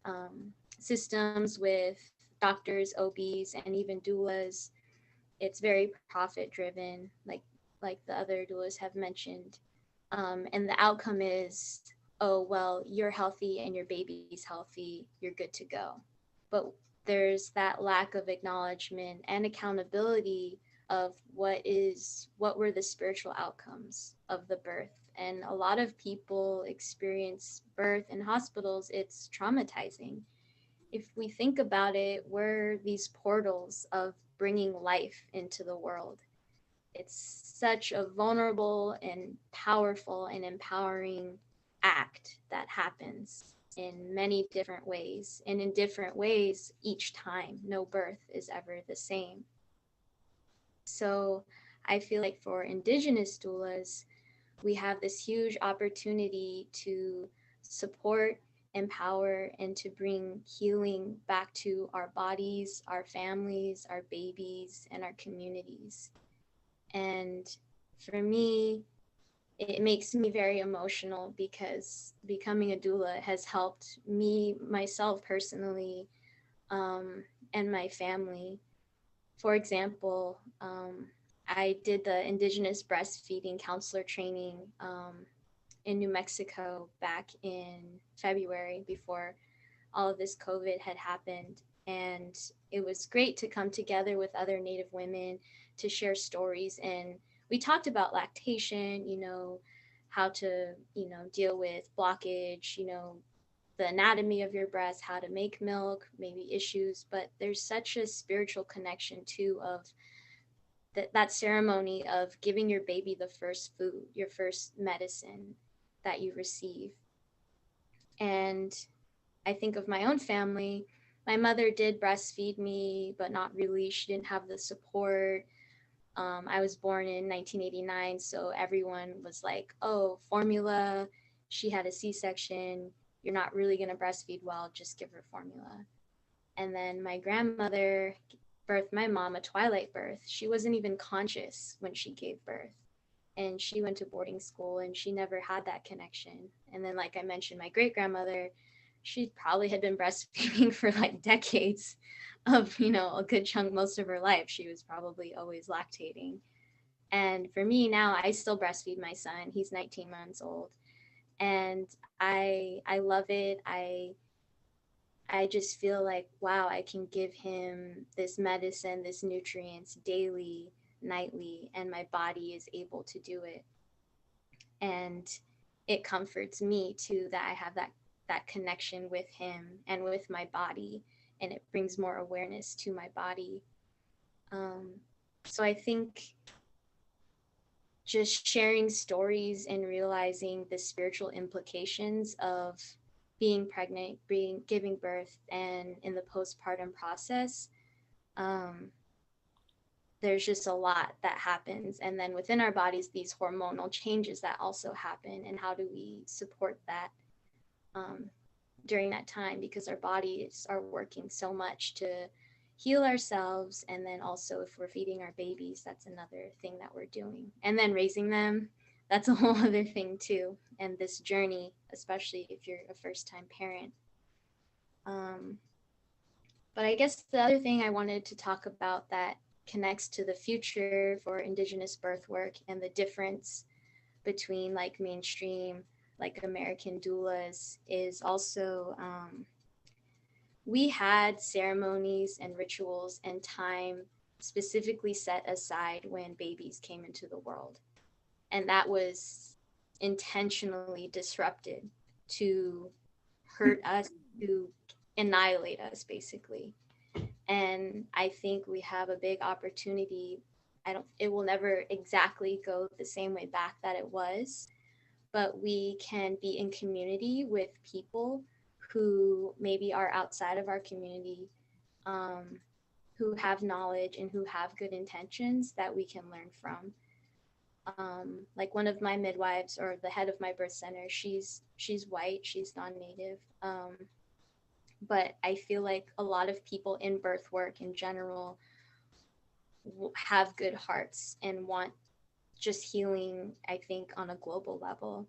systems with doctors, OBs, and even doulas, it's very profit driven, like the other doulas have mentioned. And the outcome is, oh, well, you're healthy and your baby's healthy, you're good to go. But there's that lack of acknowledgement and accountability of what were the spiritual outcomes of the birth. And a lot of people experience birth in hospitals. It's traumatizing. If we think about it, we're these portals of bringing life into the world. It's such a vulnerable and powerful and empowering act that happens in many different ways, and in different ways each time. No birth is ever the same. So I feel like for Indigenous doulas, we have this huge opportunity to support, empower, and to bring healing back to our bodies, our families, our babies, and our communities. And for me, it makes me very emotional, because becoming a doula has helped me, myself personally, and my family. For example, I did the Indigenous breastfeeding counselor training in New Mexico back in February before all of this COVID had happened. And it was great to come together with other Native women to share stories. And we talked about lactation, you know, how to, you know, deal with blockage, you know, the anatomy of your breast, how to make milk, maybe issues. But there's such a spiritual connection too of that ceremony of giving your baby the first food, your first medicine that you receive. And I think of my own family. My mother did breastfeed me, but not really. She didn't have the support. I was born in 1989, so everyone was like, oh, formula. She had a C-section. You're not really going to breastfeed well. Just give her formula. And then my grandmother birthed my mom a twilight birth. She wasn't even conscious when she gave birth. And she went to boarding school and she never had that connection. And then, like I mentioned, my great grandmother, she probably had been breastfeeding for like decades of, you know, a good chunk, most of her life. She was probably always lactating. And for me now, I still breastfeed my son. He's 19 months old. And I love it. I just feel like, wow, I can give him this medicine, this nutrients daily, nightly, and my body is able to do it. And it comforts me too that I have that connection with him and with my body, and it brings more awareness to my body. So I think just sharing stories and realizing the spiritual implications of being pregnant, giving birth, and in the postpartum process, there's just a lot that happens. And then within our bodies, these hormonal changes that also happen, and how do we support that during that time, because our bodies are working so much to heal ourselves. And then also if we're feeding our babies, that's another thing that we're doing. And then raising them, that's a whole other thing too. And this journey, especially if you're a first-time parent. But I guess the other thing I wanted to talk about that connects to the future for Indigenous birth work and the difference between like mainstream, like American doulas, is also we had ceremonies and rituals and time specifically set aside when babies came into the world. And that was intentionally disrupted to hurt us, to annihilate us, basically. And I think we have a big opportunity. It will never exactly go the same way back that it was, but we can be in community with people who maybe are outside of our community, who have knowledge and who have good intentions that we can learn from. Like one of my midwives, or the head of my birth center, she's white, she's non-native. But I feel like a lot of people in birth work in general have good hearts and want just healing, I think, on a global level.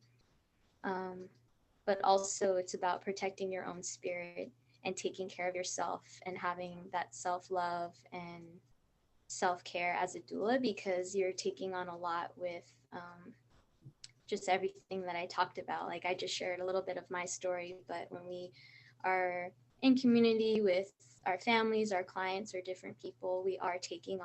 But also it's about protecting your own spirit and taking care of yourself and having that self-love and self-care as a doula, because you're taking on a lot with just everything that I talked about. Like I just shared a little bit of my story, but when we are in community with our families, our clients, or different people, we are taking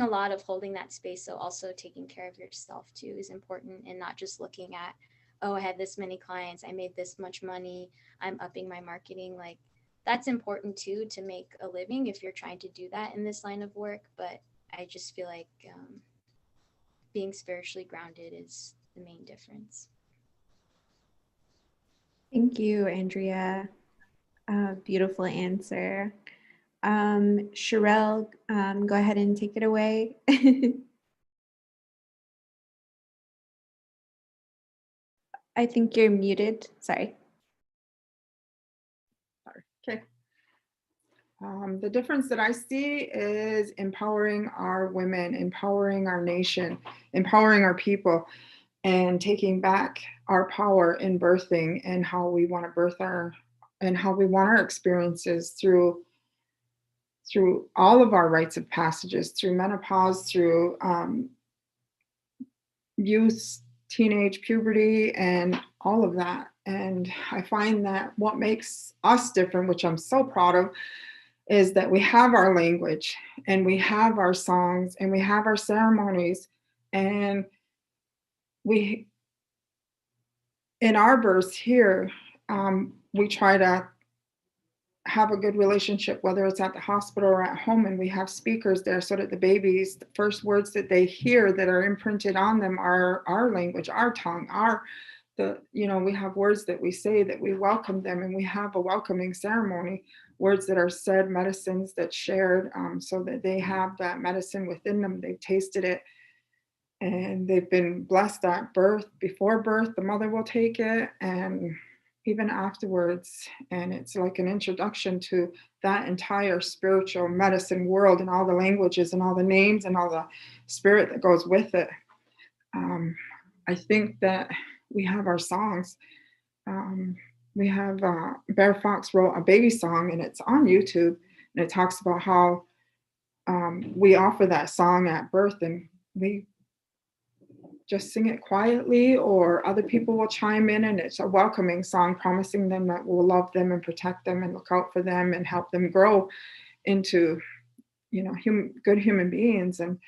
a lot of holding that space. So also taking care of yourself too is important, and not just looking at, oh, I had this many clients, I made this much money, I'm upping my marketing. Like that's important too, to make a living if you're trying to do that in this line of work. But I just feel like being spiritually grounded is the main difference. Thank you, Andrea. Beautiful answer. Sherelle, go ahead and take it away. I think you're muted. Sorry. Okay. The difference that I see is empowering our women, empowering our nation, empowering our people, and taking back our power in birthing, and how we want to birth and how we want our experiences through through all of our rites of passages, through menopause, through youth, teenage, puberty, and all of that. And I find that what makes us different, which I'm so proud of, is that we have our language and we have our songs and we have our ceremonies, and we, in our births here, we try to have a good relationship, whether it's at the hospital or at home, and we have speakers there so that the babies, the first words that they hear that are imprinted on them are our language, our tongue, we have words that we say that we welcome them, and we have a welcoming ceremony, words that are said, medicines that shared, so that they have that medicine within them, they've tasted it, and they've been blessed at birth. Before birth, the mother will take it, and even afterwards. And it's like an introduction to that entire spiritual medicine world and all the languages and all the names and all the spirit that goes with it. I think that we have our songs. We have Bear Fox wrote a baby song, and it's on YouTube, and it talks about how we offer that song at birth, and we just sing it quietly, or other people will chime in, and it's a welcoming song promising them that we'll love them and protect them and look out for them and help them grow into, good human beings. And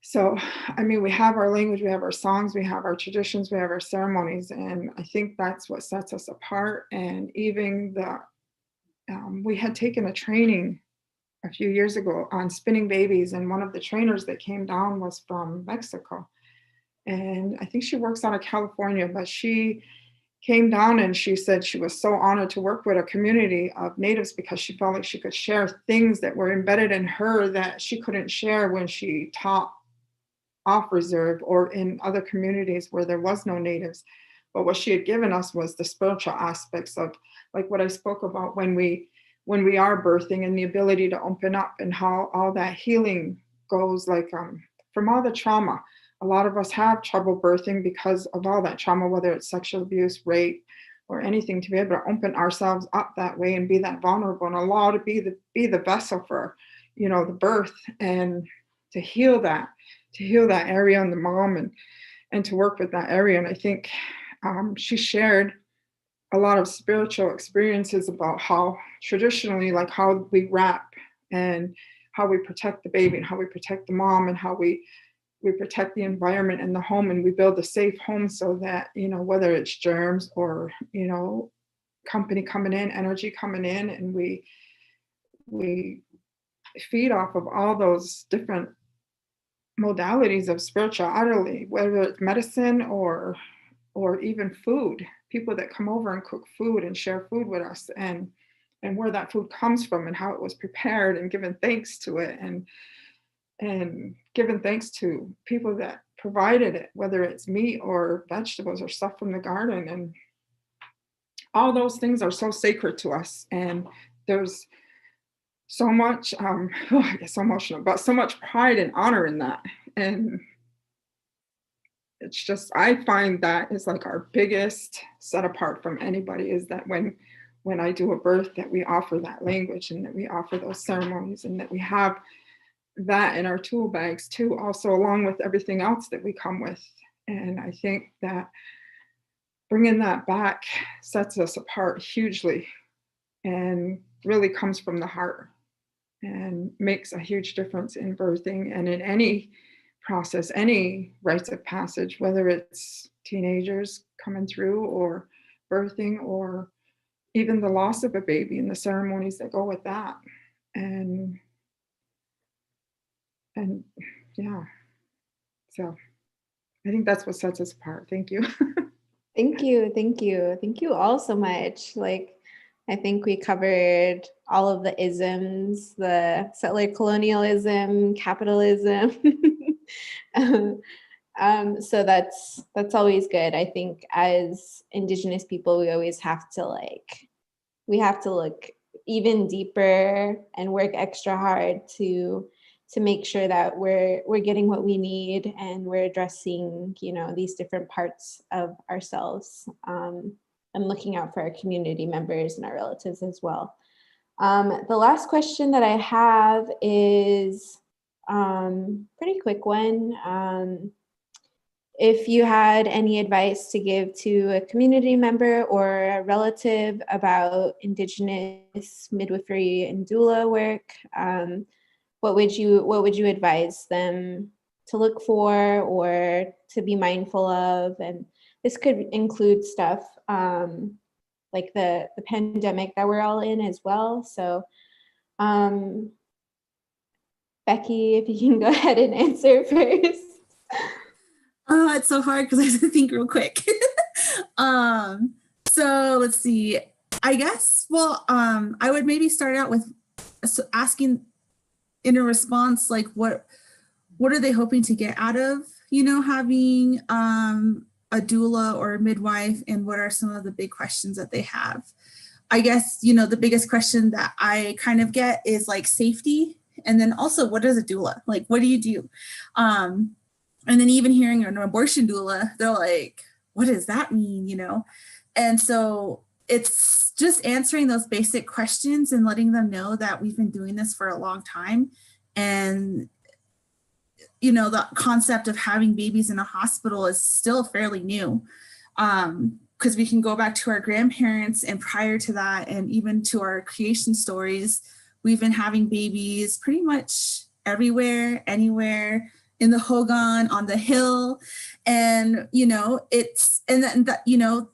so, I mean, we have our language, we have our songs, we have our traditions, we have our ceremonies, and I think that's what sets us apart. And even we had taken a training a few years ago on spinning babies, and one of the trainers that came down was from Mexico. And I think she works out of California, but she came down and she said she was so honored to work with a community of natives because she felt like she could share things that were embedded in her that she couldn't share when she taught off reserve or in other communities where there was no natives. But what she had given us was the spiritual aspects of, like what I spoke about when we are birthing, and the ability to open up, and how all that healing goes, like from all the trauma. A lot of us have trouble birthing because of all that trauma, whether it's sexual abuse, rape, or anything, to be able to open ourselves up that way and be that vulnerable and allow to be the vessel for, the birth, and to heal that area in the mom, and to work with that area. And I think she shared a lot of spiritual experiences about how traditionally, like how we wrap and how we protect the baby and how we protect the mom and how we protect the environment and the home, and we build a safe home so that, whether it's germs or, company coming in, energy coming in, and we feed off of all those different modalities of spirituality, whether it's medicine or even food, people that come over and cook food and share food with us, and where that food comes from and how it was prepared, and giving thanks to it, and giving thanks to people that provided it, whether it's meat or vegetables or stuff from the garden. And all those things are so sacred to us. And there's so much, I get so emotional, but so much pride and honor in that. And it's just, I find that is like our biggest set apart from anybody, is that when I do a birth, that we offer that language, and that we offer those ceremonies, and that we have that in our tool bags too, also along with everything else that we come with. And I think that bringing that back sets us apart hugely, and really comes from the heart, and makes a huge difference in birthing and in any process, any rites of passage, whether it's teenagers coming through or birthing, or even the loss of a baby and the ceremonies that go with that. And yeah, so I think that's what sets us apart. Thank you. Thank you all so much. Like, I think we covered all of the isms, the settler colonialism, capitalism. So that's always good. I think as Indigenous people, we always have to look even deeper and work extra hard to make sure that we're getting what we need, and we're addressing, these different parts of ourselves, and looking out for our community members and our relatives as well. The last question that I have is pretty quick one. If you had any advice to give to a community member or a relative about Indigenous midwifery and doula work, what would you advise them to look for or to be mindful of? And this could include stuff like the pandemic that we're all in as well. So Becky, if you can go ahead and answer first. Oh, it's so hard because I have to think real quick. So let's see. I guess, well, I would maybe start out with asking in a response, like what are they hoping to get out of, having a doula or a midwife, and what are some of the big questions that they have? I guess, the biggest question that I kind of get is like safety. And then also, what is a doula? Like, what do you do? And then even hearing an abortion doula, they're like, what does that mean? And so it's just answering those basic questions and letting them know that we've been doing this for a long time. And, the concept of having babies in a hospital is still fairly new. Because we can go back to our grandparents and prior to that, and even to our creation stories, we've been having babies pretty much everywhere, anywhere, in the Hogan, on the hill. And,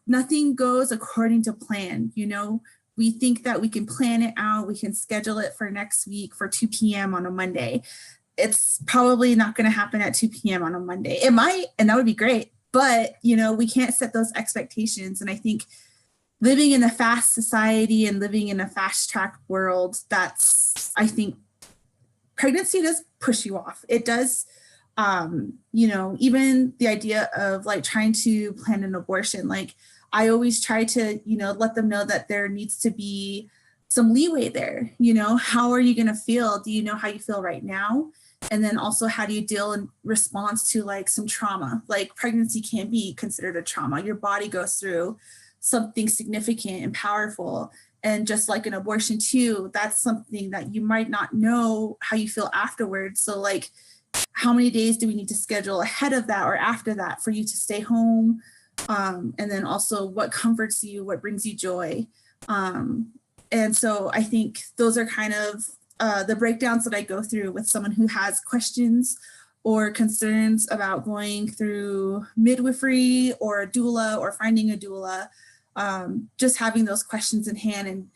nothing goes according to plan. We think that we can plan it out. We can schedule it for next week for 2 p.m. on a Monday. It's probably not going to happen at 2 p.m. on a Monday. It might, and that would be great. But, we can't set those expectations. And I think living in a fast society and living in a fast track world, I think pregnancy does push you off. It does, even the idea of like trying to plan an abortion, like I always try to, let them know that there needs to be some leeway there. How are you going to feel? Do you know how you feel right now? And then also, how do you deal in response to like some trauma? Like pregnancy can be considered a trauma. Your body goes through something significant and powerful. And just like an abortion too, that's something that you might not know how you feel afterwards. So like, how many days do we need to schedule ahead of that or after that for you to stay home? And then also what comforts you, what brings you joy. And so I think those are kind of the breakdowns that I go through with someone who has questions or concerns about going through midwifery or a doula or finding a doula, just having those questions in hand. And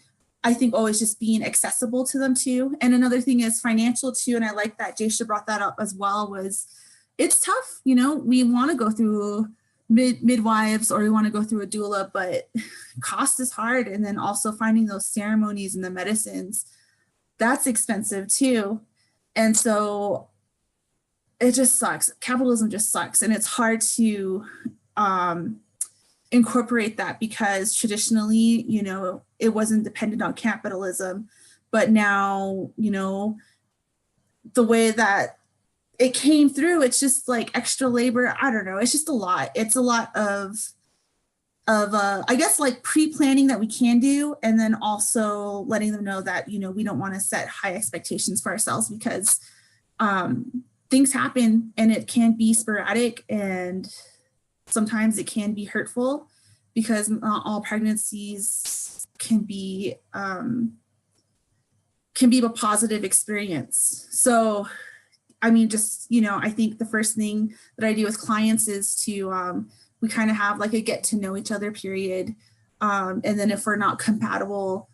I think always just being accessible to them too. And another thing is financial too. And I like that Jaysha brought that up as well, was it's tough. We want to go through midwives or we want to go through a doula, but cost is hard. And then also finding those ceremonies and the medicines, that's expensive too. And so it just sucks. Capitalism just sucks. And it's hard to incorporate that because traditionally, it wasn't dependent on capitalism, but now, the way that it came through, it's just like extra labor. I don't know. It's just a lot. It's a lot of I guess like pre-planning that we can do. And then also letting them know that, we don't want to set high expectations for ourselves because things happen and it can be sporadic and sometimes it can be hurtful because not all pregnancies can be a positive experience. So, I mean, just, I think the first thing that I do with clients is to, we kind of have like a get to know each other period. And then if we're not compatible,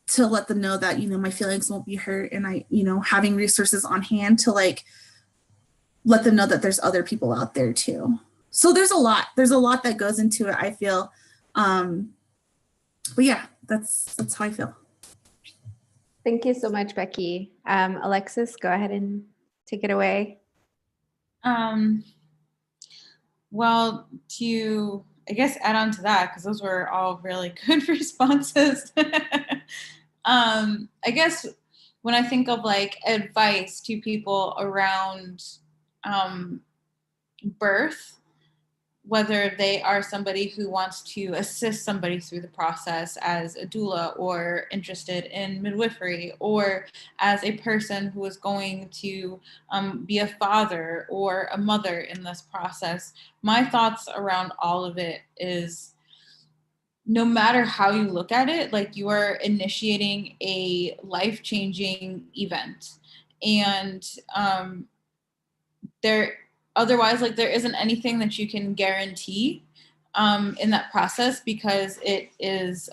to let them know that, my feelings won't be hurt. And I, having resources on hand to like, let them know that there's other people out there too. So there's a lot that goes into it, I feel. But yeah, that's how I feel. Thank you so much, Becky. Alexis, go ahead and take it away. Well, to, I guess, add on to that, because those were all really good responses. I guess when I think of like advice to people around birth, whether they are somebody who wants to assist somebody through the process as a doula or interested in midwifery, or as a person who is going to be a father or a mother in this process. My thoughts around all of it is, no matter how you look at it, like, you are initiating a life-changing event. And otherwise, like, there isn't anything that you can guarantee in that process, because it is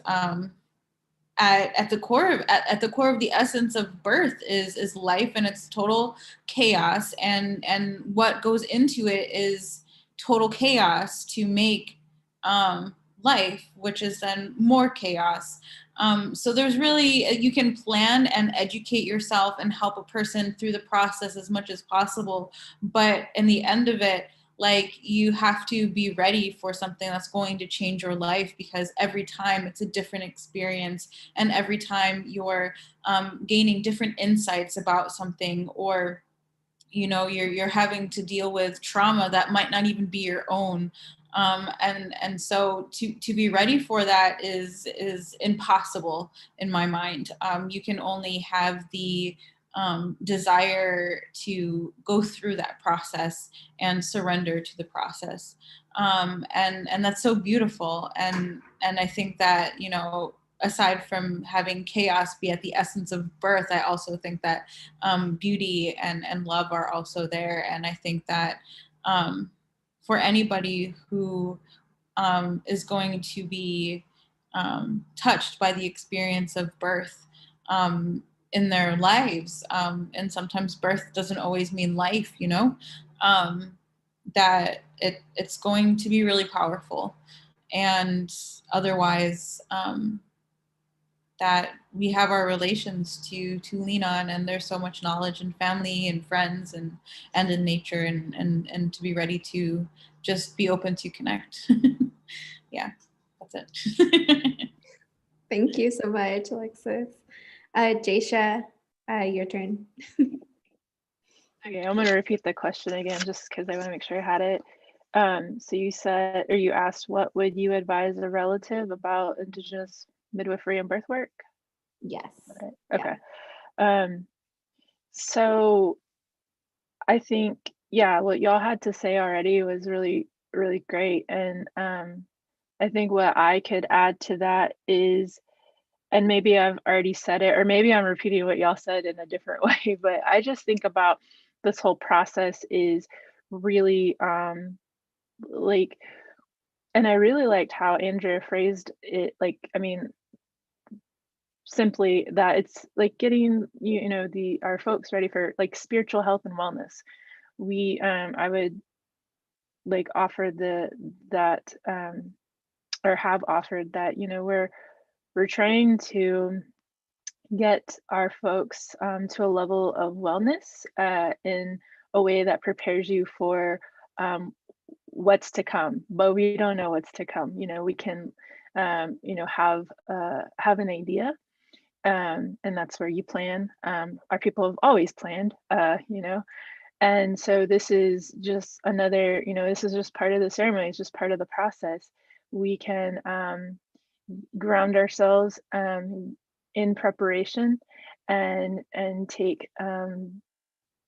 at the core of the essence of birth is life, and it's total chaos, and what goes into it is total chaos to make life, which is then more chaos. So there's really, you can plan and educate yourself and help a person through the process as much as possible, but in the end of it, like, you have to be ready for something that's going to change your life, because every time it's a different experience, and every time you're gaining different insights about something, or you're having to deal with trauma that might not even be your own. And so to be ready for that is impossible in my mind. You can only have the desire to go through that process and surrender to the process. And that's so beautiful. And I think that, aside from having chaos be at the essence of birth, I also think that beauty and love are also there. And I think that for anybody who is going to be touched by the experience of birth in their lives, and sometimes birth doesn't always mean life, that it's going to be really powerful. And otherwise, that we have our relations to lean on, and there's so much knowledge and family and friends and in nature, and to be ready to just be open to connect. Yeah, that's it. Thank you so much, Alexis. Jaysha, your turn. Okay, I'm going to repeat the question again, just because I want to make sure I had it. So you said, or you asked, what would you advise a relative about Indigenous midwifery and birth work? Yes. Okay. Yeah. So I think, yeah, what y'all had to say already was really, really great. And I think what I could add to that is, and maybe I've already said it, or maybe I'm repeating what y'all said in a different way, but I just think about this whole process is really like, and I really liked how Andrea phrased it, like, I mean, simply that it's like getting our folks ready for like spiritual health and wellness. We I would like offer that or have offered that, we're trying to get our folks to a level of wellness in a way that prepares you for what's to come, but we don't know what's to come. We can have an idea, and that's where you plan. Our people have always planned, and so this is just another, this is just part of the ceremony. It's just part of the process. We can ground ourselves in preparation and take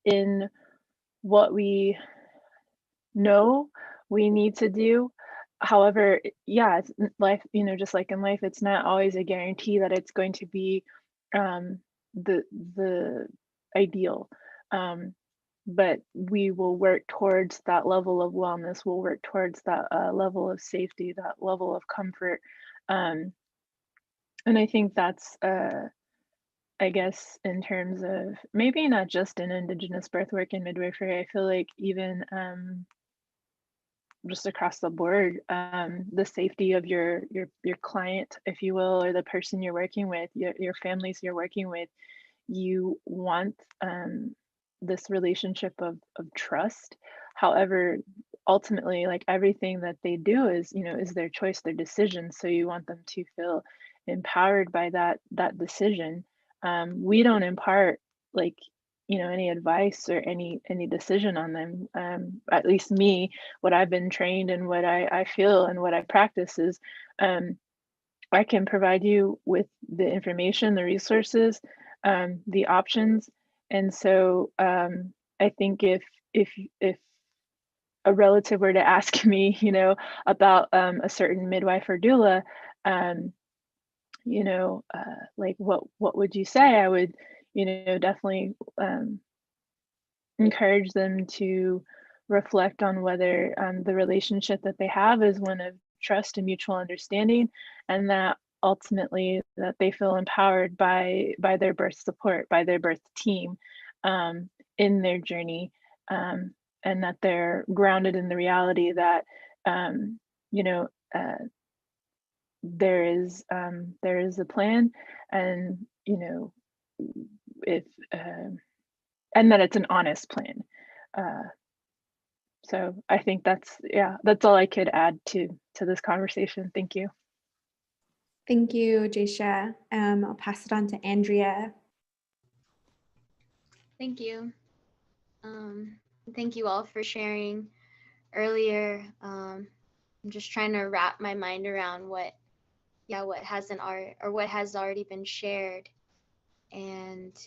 in what we know we need to do. However, yeah, it's life, just like in life, it's not always a guarantee that it's going to be the ideal. But we will work towards that level of wellness. We'll work towards that level of safety, that level of comfort. And I think that's, I guess, in terms of maybe not just in Indigenous birth work and midwifery, I feel like even just across the board, the safety of your client, if you will, or the person you're working with, your families you're working with, you want this relationship of trust. However, ultimately, like, everything that they do is their choice, their decision. So you want them to feel empowered by that decision. We don't impart like any advice or any decision on them. At least me, what I've been trained and what I feel and what I practice is, I can provide you with the information, the resources, the options. And so I think if a relative were to ask me, about a certain midwife or doula, like what would you say? I would, definitely encourage them to reflect on whether the relationship that they have is one of trust and mutual understanding, and that ultimately that they feel empowered by their birth support, by their birth team, in their journey, and that they're grounded in the reality that you know there is a plan, and if and that it's an honest plan. So I think that's all I could add to this conversation. Thank you. Thank you, Jaysha. I'll pass it on to Andrea. Thank you. Thank you all for sharing earlier. I'm just trying to wrap my mind around what has already been shared. And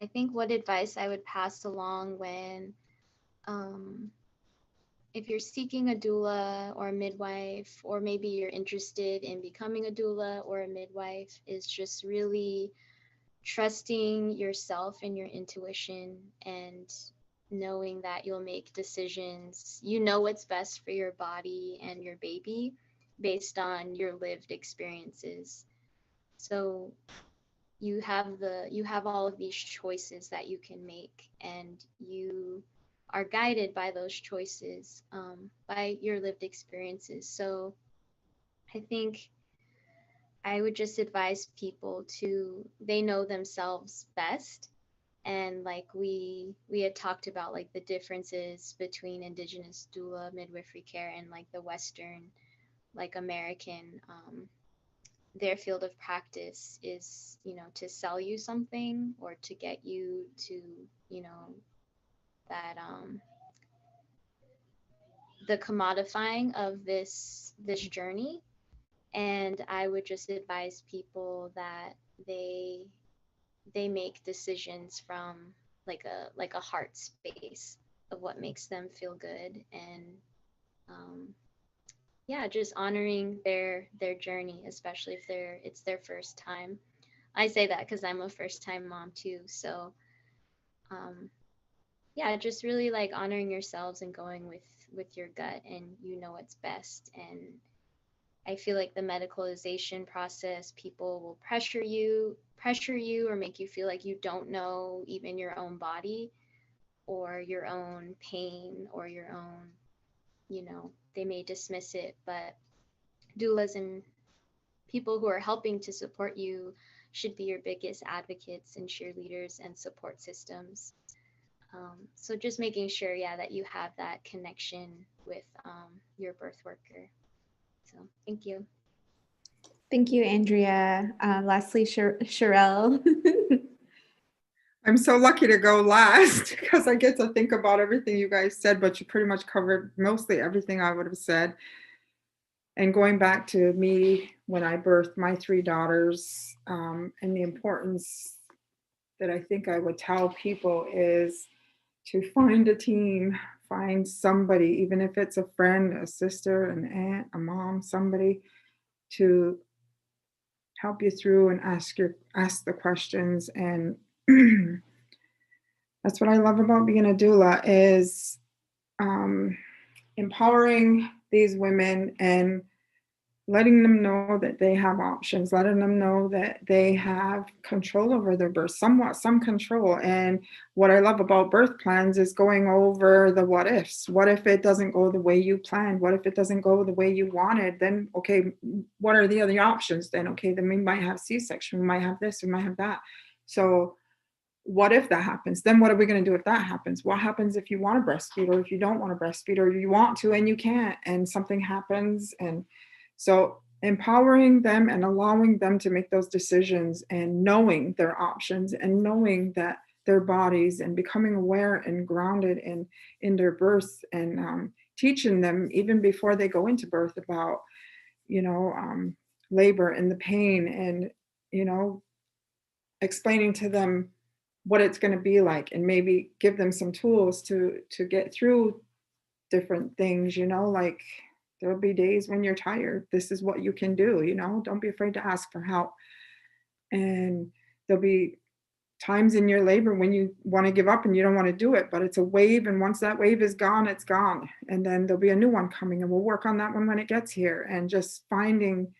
I think what advice I would pass along when if you're seeking a doula or a midwife, or maybe you're interested in becoming a doula or a midwife, is just really trusting yourself and your intuition, and knowing that you'll make decisions. You know what's best for your body and your baby based on your lived experiences. So you have all of these choices that you can make, and you are guided by those choices, by your lived experiences. So I think I would just advise people they know themselves best. And like we had talked about, like the differences between Indigenous doula midwifery care and like the Western, like American, their field of practice is, to sell you something or to get you to, that the commodifying of this journey. And I would just advise people that they make decisions from like a heart space of what makes them feel good, and just honoring their journey, especially if it's their first time. I say that because I'm a first time mom too. So just really like honoring yourselves and going with your gut, and what's best. And I feel like the medicalization process, people will pressure you or make you feel like you don't know even your own body or your own pain or your own, they may dismiss it. But doulas and people who are helping to support you should be your biggest advocates and cheerleaders and support systems. So just making sure, that you have that connection with your birth worker. So thank you. Thank you, Andrea. Lastly, Sherelle. I'm so lucky to go last because I get to think about everything you guys said, but you pretty much covered mostly everything I would have said. And going back to me when I birthed my 3 daughters, and the importance that I think I would tell people is to find a team, find somebody, even if it's a friend, a sister, an aunt, a mom, somebody to help you through and ask the questions. And that's what I love about being a doula, is empowering these women and letting them know that they have options, letting them know that they have control over their birth, some control. And what I love about birth plans is going over the what ifs. What if it doesn't go the way you planned? What if it doesn't go the way you wanted? Then, okay, what are the other options then? Okay, then we might have C-section, we might have this, we might have that. So what if that happens? Then what are we going to do if that happens? What happens if you want to breastfeed, or if you don't want to breastfeed, or you want to and you can't, and something happens? And so empowering them and allowing them to make those decisions, and knowing their options, and knowing that their bodies and becoming aware and grounded in their births, and teaching them even before they go into birth about, labor and the pain, and, explaining to them what it's going to be like, and maybe give them some tools to get through different things, like there'll be days when you're tired. This is what you can do, don't be afraid to ask for help. And there'll be times in your labor when you want to give up and you don't want to do it, but it's a wave. And once that wave is gone, it's gone. And then there'll be a new one coming, and we'll work on that one when it gets here. And just finding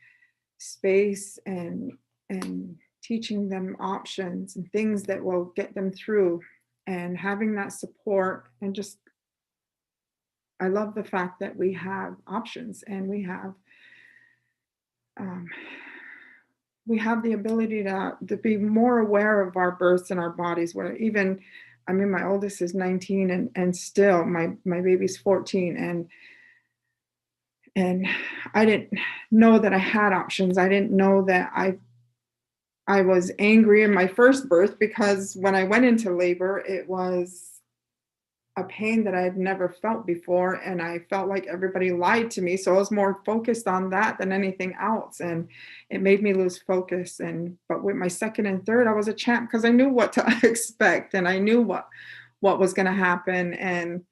space and teaching them options and things that will get them through, and having that support. And just, I love the fact that we have options, and we have the ability to be more aware of our births and our bodies. Where even, my oldest is 19, and still my baby's 14, and I didn't know that I had options. I didn't know that I was angry in my first birth, because when I went into labor, it was a pain that I had never felt before, and I felt like everybody lied to me. So I was more focused on that than anything else, and it made me lose focus. But with my second and third, I was a champ, because I knew what to expect, and I knew what was going to happen, and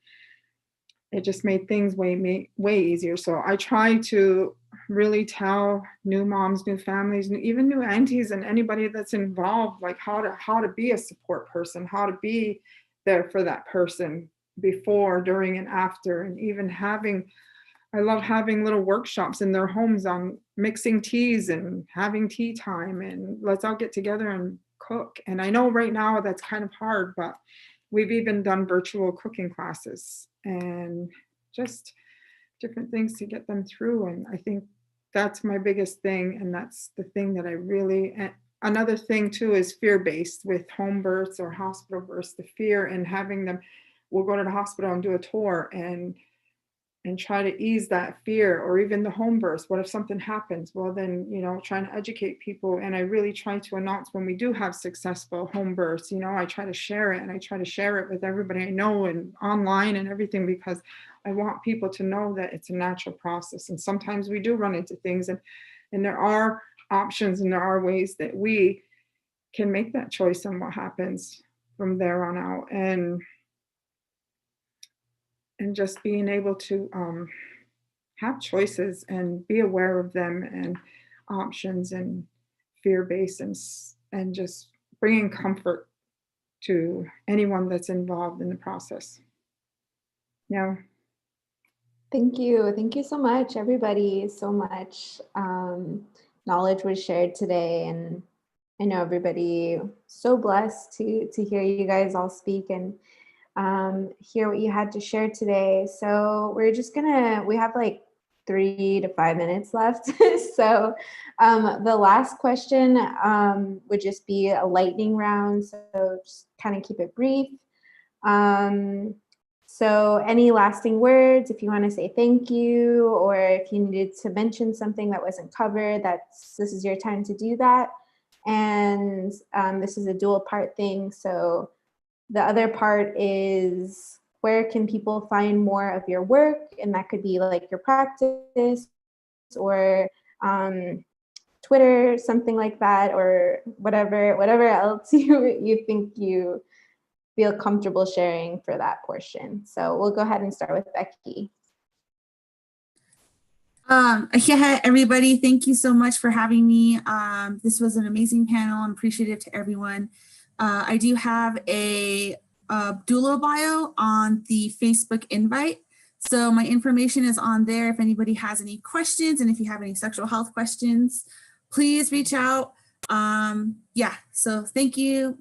it just made things way easier. So I try to really tell new moms, new families, even new aunties, and anybody that's involved, like how to be a support person, how to be there for that person before, during, and after. And even I love having little workshops in their homes on mixing teas and having tea time, and let's all get together and cook. And I know right now that's kind of hard, but we've even done virtual cooking classes and just different things to get them through. And I think that's my biggest thing. And that's the thing that I really, and another thing too is fear-based with home births or hospital births, the fear, and having them, we'll go to the hospital and do a tour and try to ease that fear. Or even the home births, what if something happens? Well, then, trying to educate people. And I really try to announce when we do have successful home births, I try to share it, and I try to share it with everybody I know and online and everything, because I want people to know that it's a natural process. And sometimes we do run into things, and there are options, and there are ways that we can make that choice on what happens from there on out. And just being able to have choices and be aware of them, and options, and fear-based, and just bringing comfort to anyone that's involved in the process. Yeah. Thank you. Thank you so much, everybody. So much knowledge was shared today, and I know everybody so blessed to hear you guys all speak and hear what you had to share today. So we're just we have like 3 to 5 minutes left. So the last question would just be a lightning round. So just kind of keep it brief. So any lasting words, if you want to say thank you, or if you needed to mention something that wasn't covered, this is your time to do that. And this is a dual part thing. So the other part is, where can people find more of your work? And that could be like your practice, or Twitter, something like that, or whatever else you think you feel comfortable sharing for that portion. So we'll go ahead and start with Becky. Yeah, everybody, thank you so much for having me. This was an amazing panel. I'm appreciative to everyone. I do have a doula bio on the Facebook invite. So my information is on there if anybody has any questions, and if you have any sexual health questions, please reach out. Yeah, so thank you.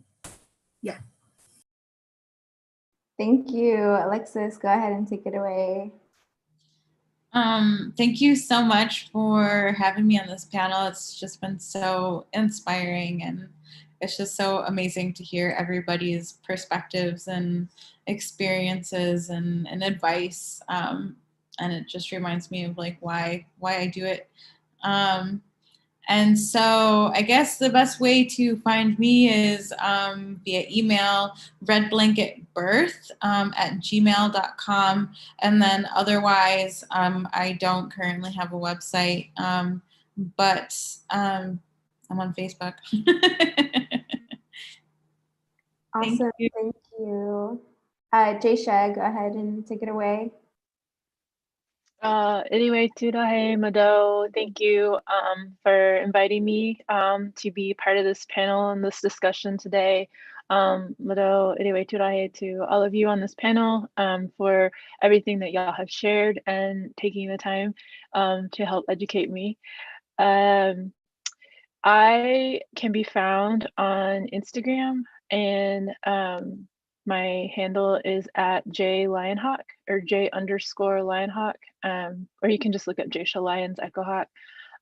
Yeah. Thank you. Alexis, go ahead and take it away. Thank you so much for having me on this panel. It's just been so inspiring, and it's just so amazing to hear everybody's perspectives and experiences and advice. And it just reminds me of like why I do it. And so I guess the best way to find me is via email, redblanketbirth@gmail.com. And then otherwise, I don't currently have a website, but I'm on Facebook. Awesome. Thank you. Jaysha, go ahead and take it away. Anyway, Tudahe Mado, thank you for inviting me to be part of this panel and this discussion today. Mado, anyway, Tudahe to all of you on this panel for everything that y'all have shared and taking the time to help educate me. I can be found on Instagram, and my handle is at @JLionhawk or J_Lionhawk, or you can just look up Jaysha Lyons Echo Hawk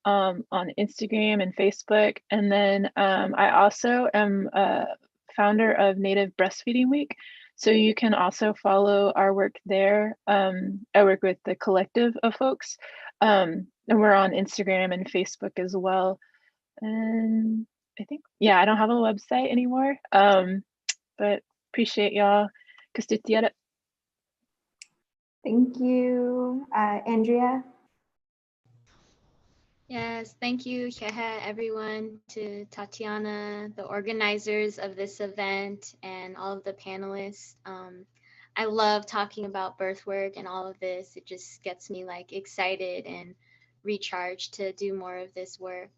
on Instagram and Facebook. And then I also am a founder of Native Breastfeeding Week, so you can also follow our work there. I work with the collective of folks, and we're on Instagram and Facebook as well. And I think, yeah, I don't have a website anymore, but appreciate y'all. Thank you. Andrea? Yes, thank you, Keha, everyone, to Tatiana, the organizers of this event, and all of the panelists. I love talking about birth work and all of this. It just gets me like excited and recharged to do more of this work.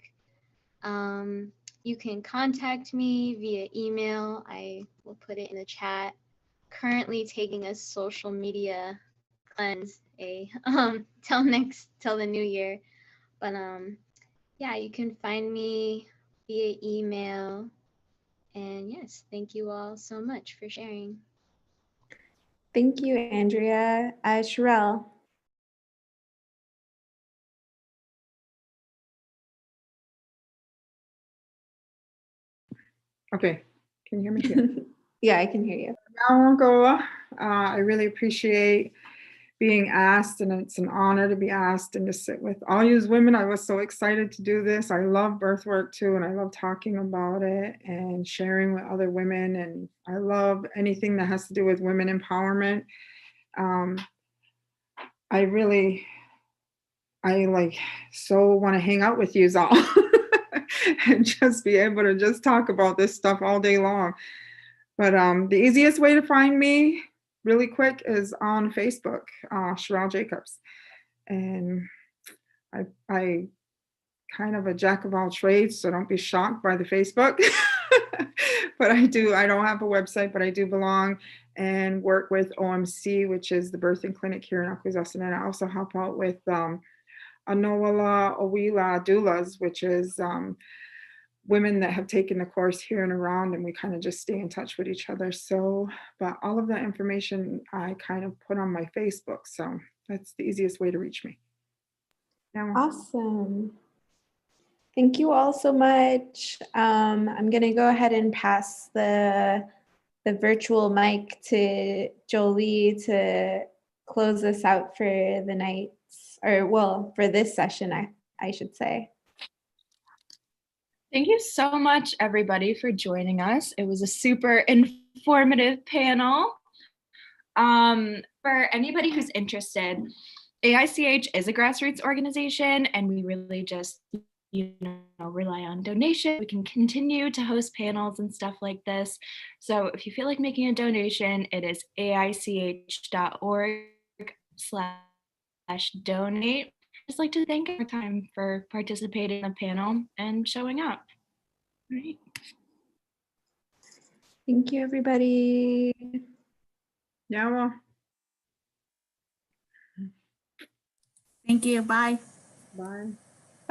You can contact me via email. I will put it in the chat. Currently taking a social media cleanse till the new year. But yeah, you can find me via email. And yes, thank you all so much for sharing. Thank you, Andrea. Sherelle? Okay, can you hear me here? Yeah, I can hear you. I really appreciate being asked, and it's an honor to be asked and to sit with all you women. I was so excited to do this. I love birth work too, and I love talking about it and sharing with other women, and I love anything that has to do with women empowerment. I like so want to hang out with you all and just be able to just talk about this stuff all day long. But the easiest way to find me really quick is on Facebook, Sherelle Jacobs. And I kind of a jack of all trades, so don't be shocked by the Facebook. But I don't have a website, but I do belong and work with OMC, which is the birthing clinic here in Akwesasne. And I also help out with Anoala Owila Doulas, which is women that have taken the course here and around, and we kind of just stay in touch with each other. So, but all of that information I kind of put on my Facebook. So that's the easiest way to reach me. Awesome. Thank you all so much. I'm going to go ahead and pass the virtual mic to Jolie to close us out for the night, or well, for this session, I should say. Thank you so much, everybody, for joining us. It was a super informative panel. For anybody who's interested, AICH is a grassroots organization, and we really just rely on donation. We can continue to host panels and stuff like this. So if you feel like making a donation, it is aich.org/donate. Just like to thank you for time for participating in the panel and showing up. All right. Thank you, everybody. Yeah, well. Thank you. Bye. Bye.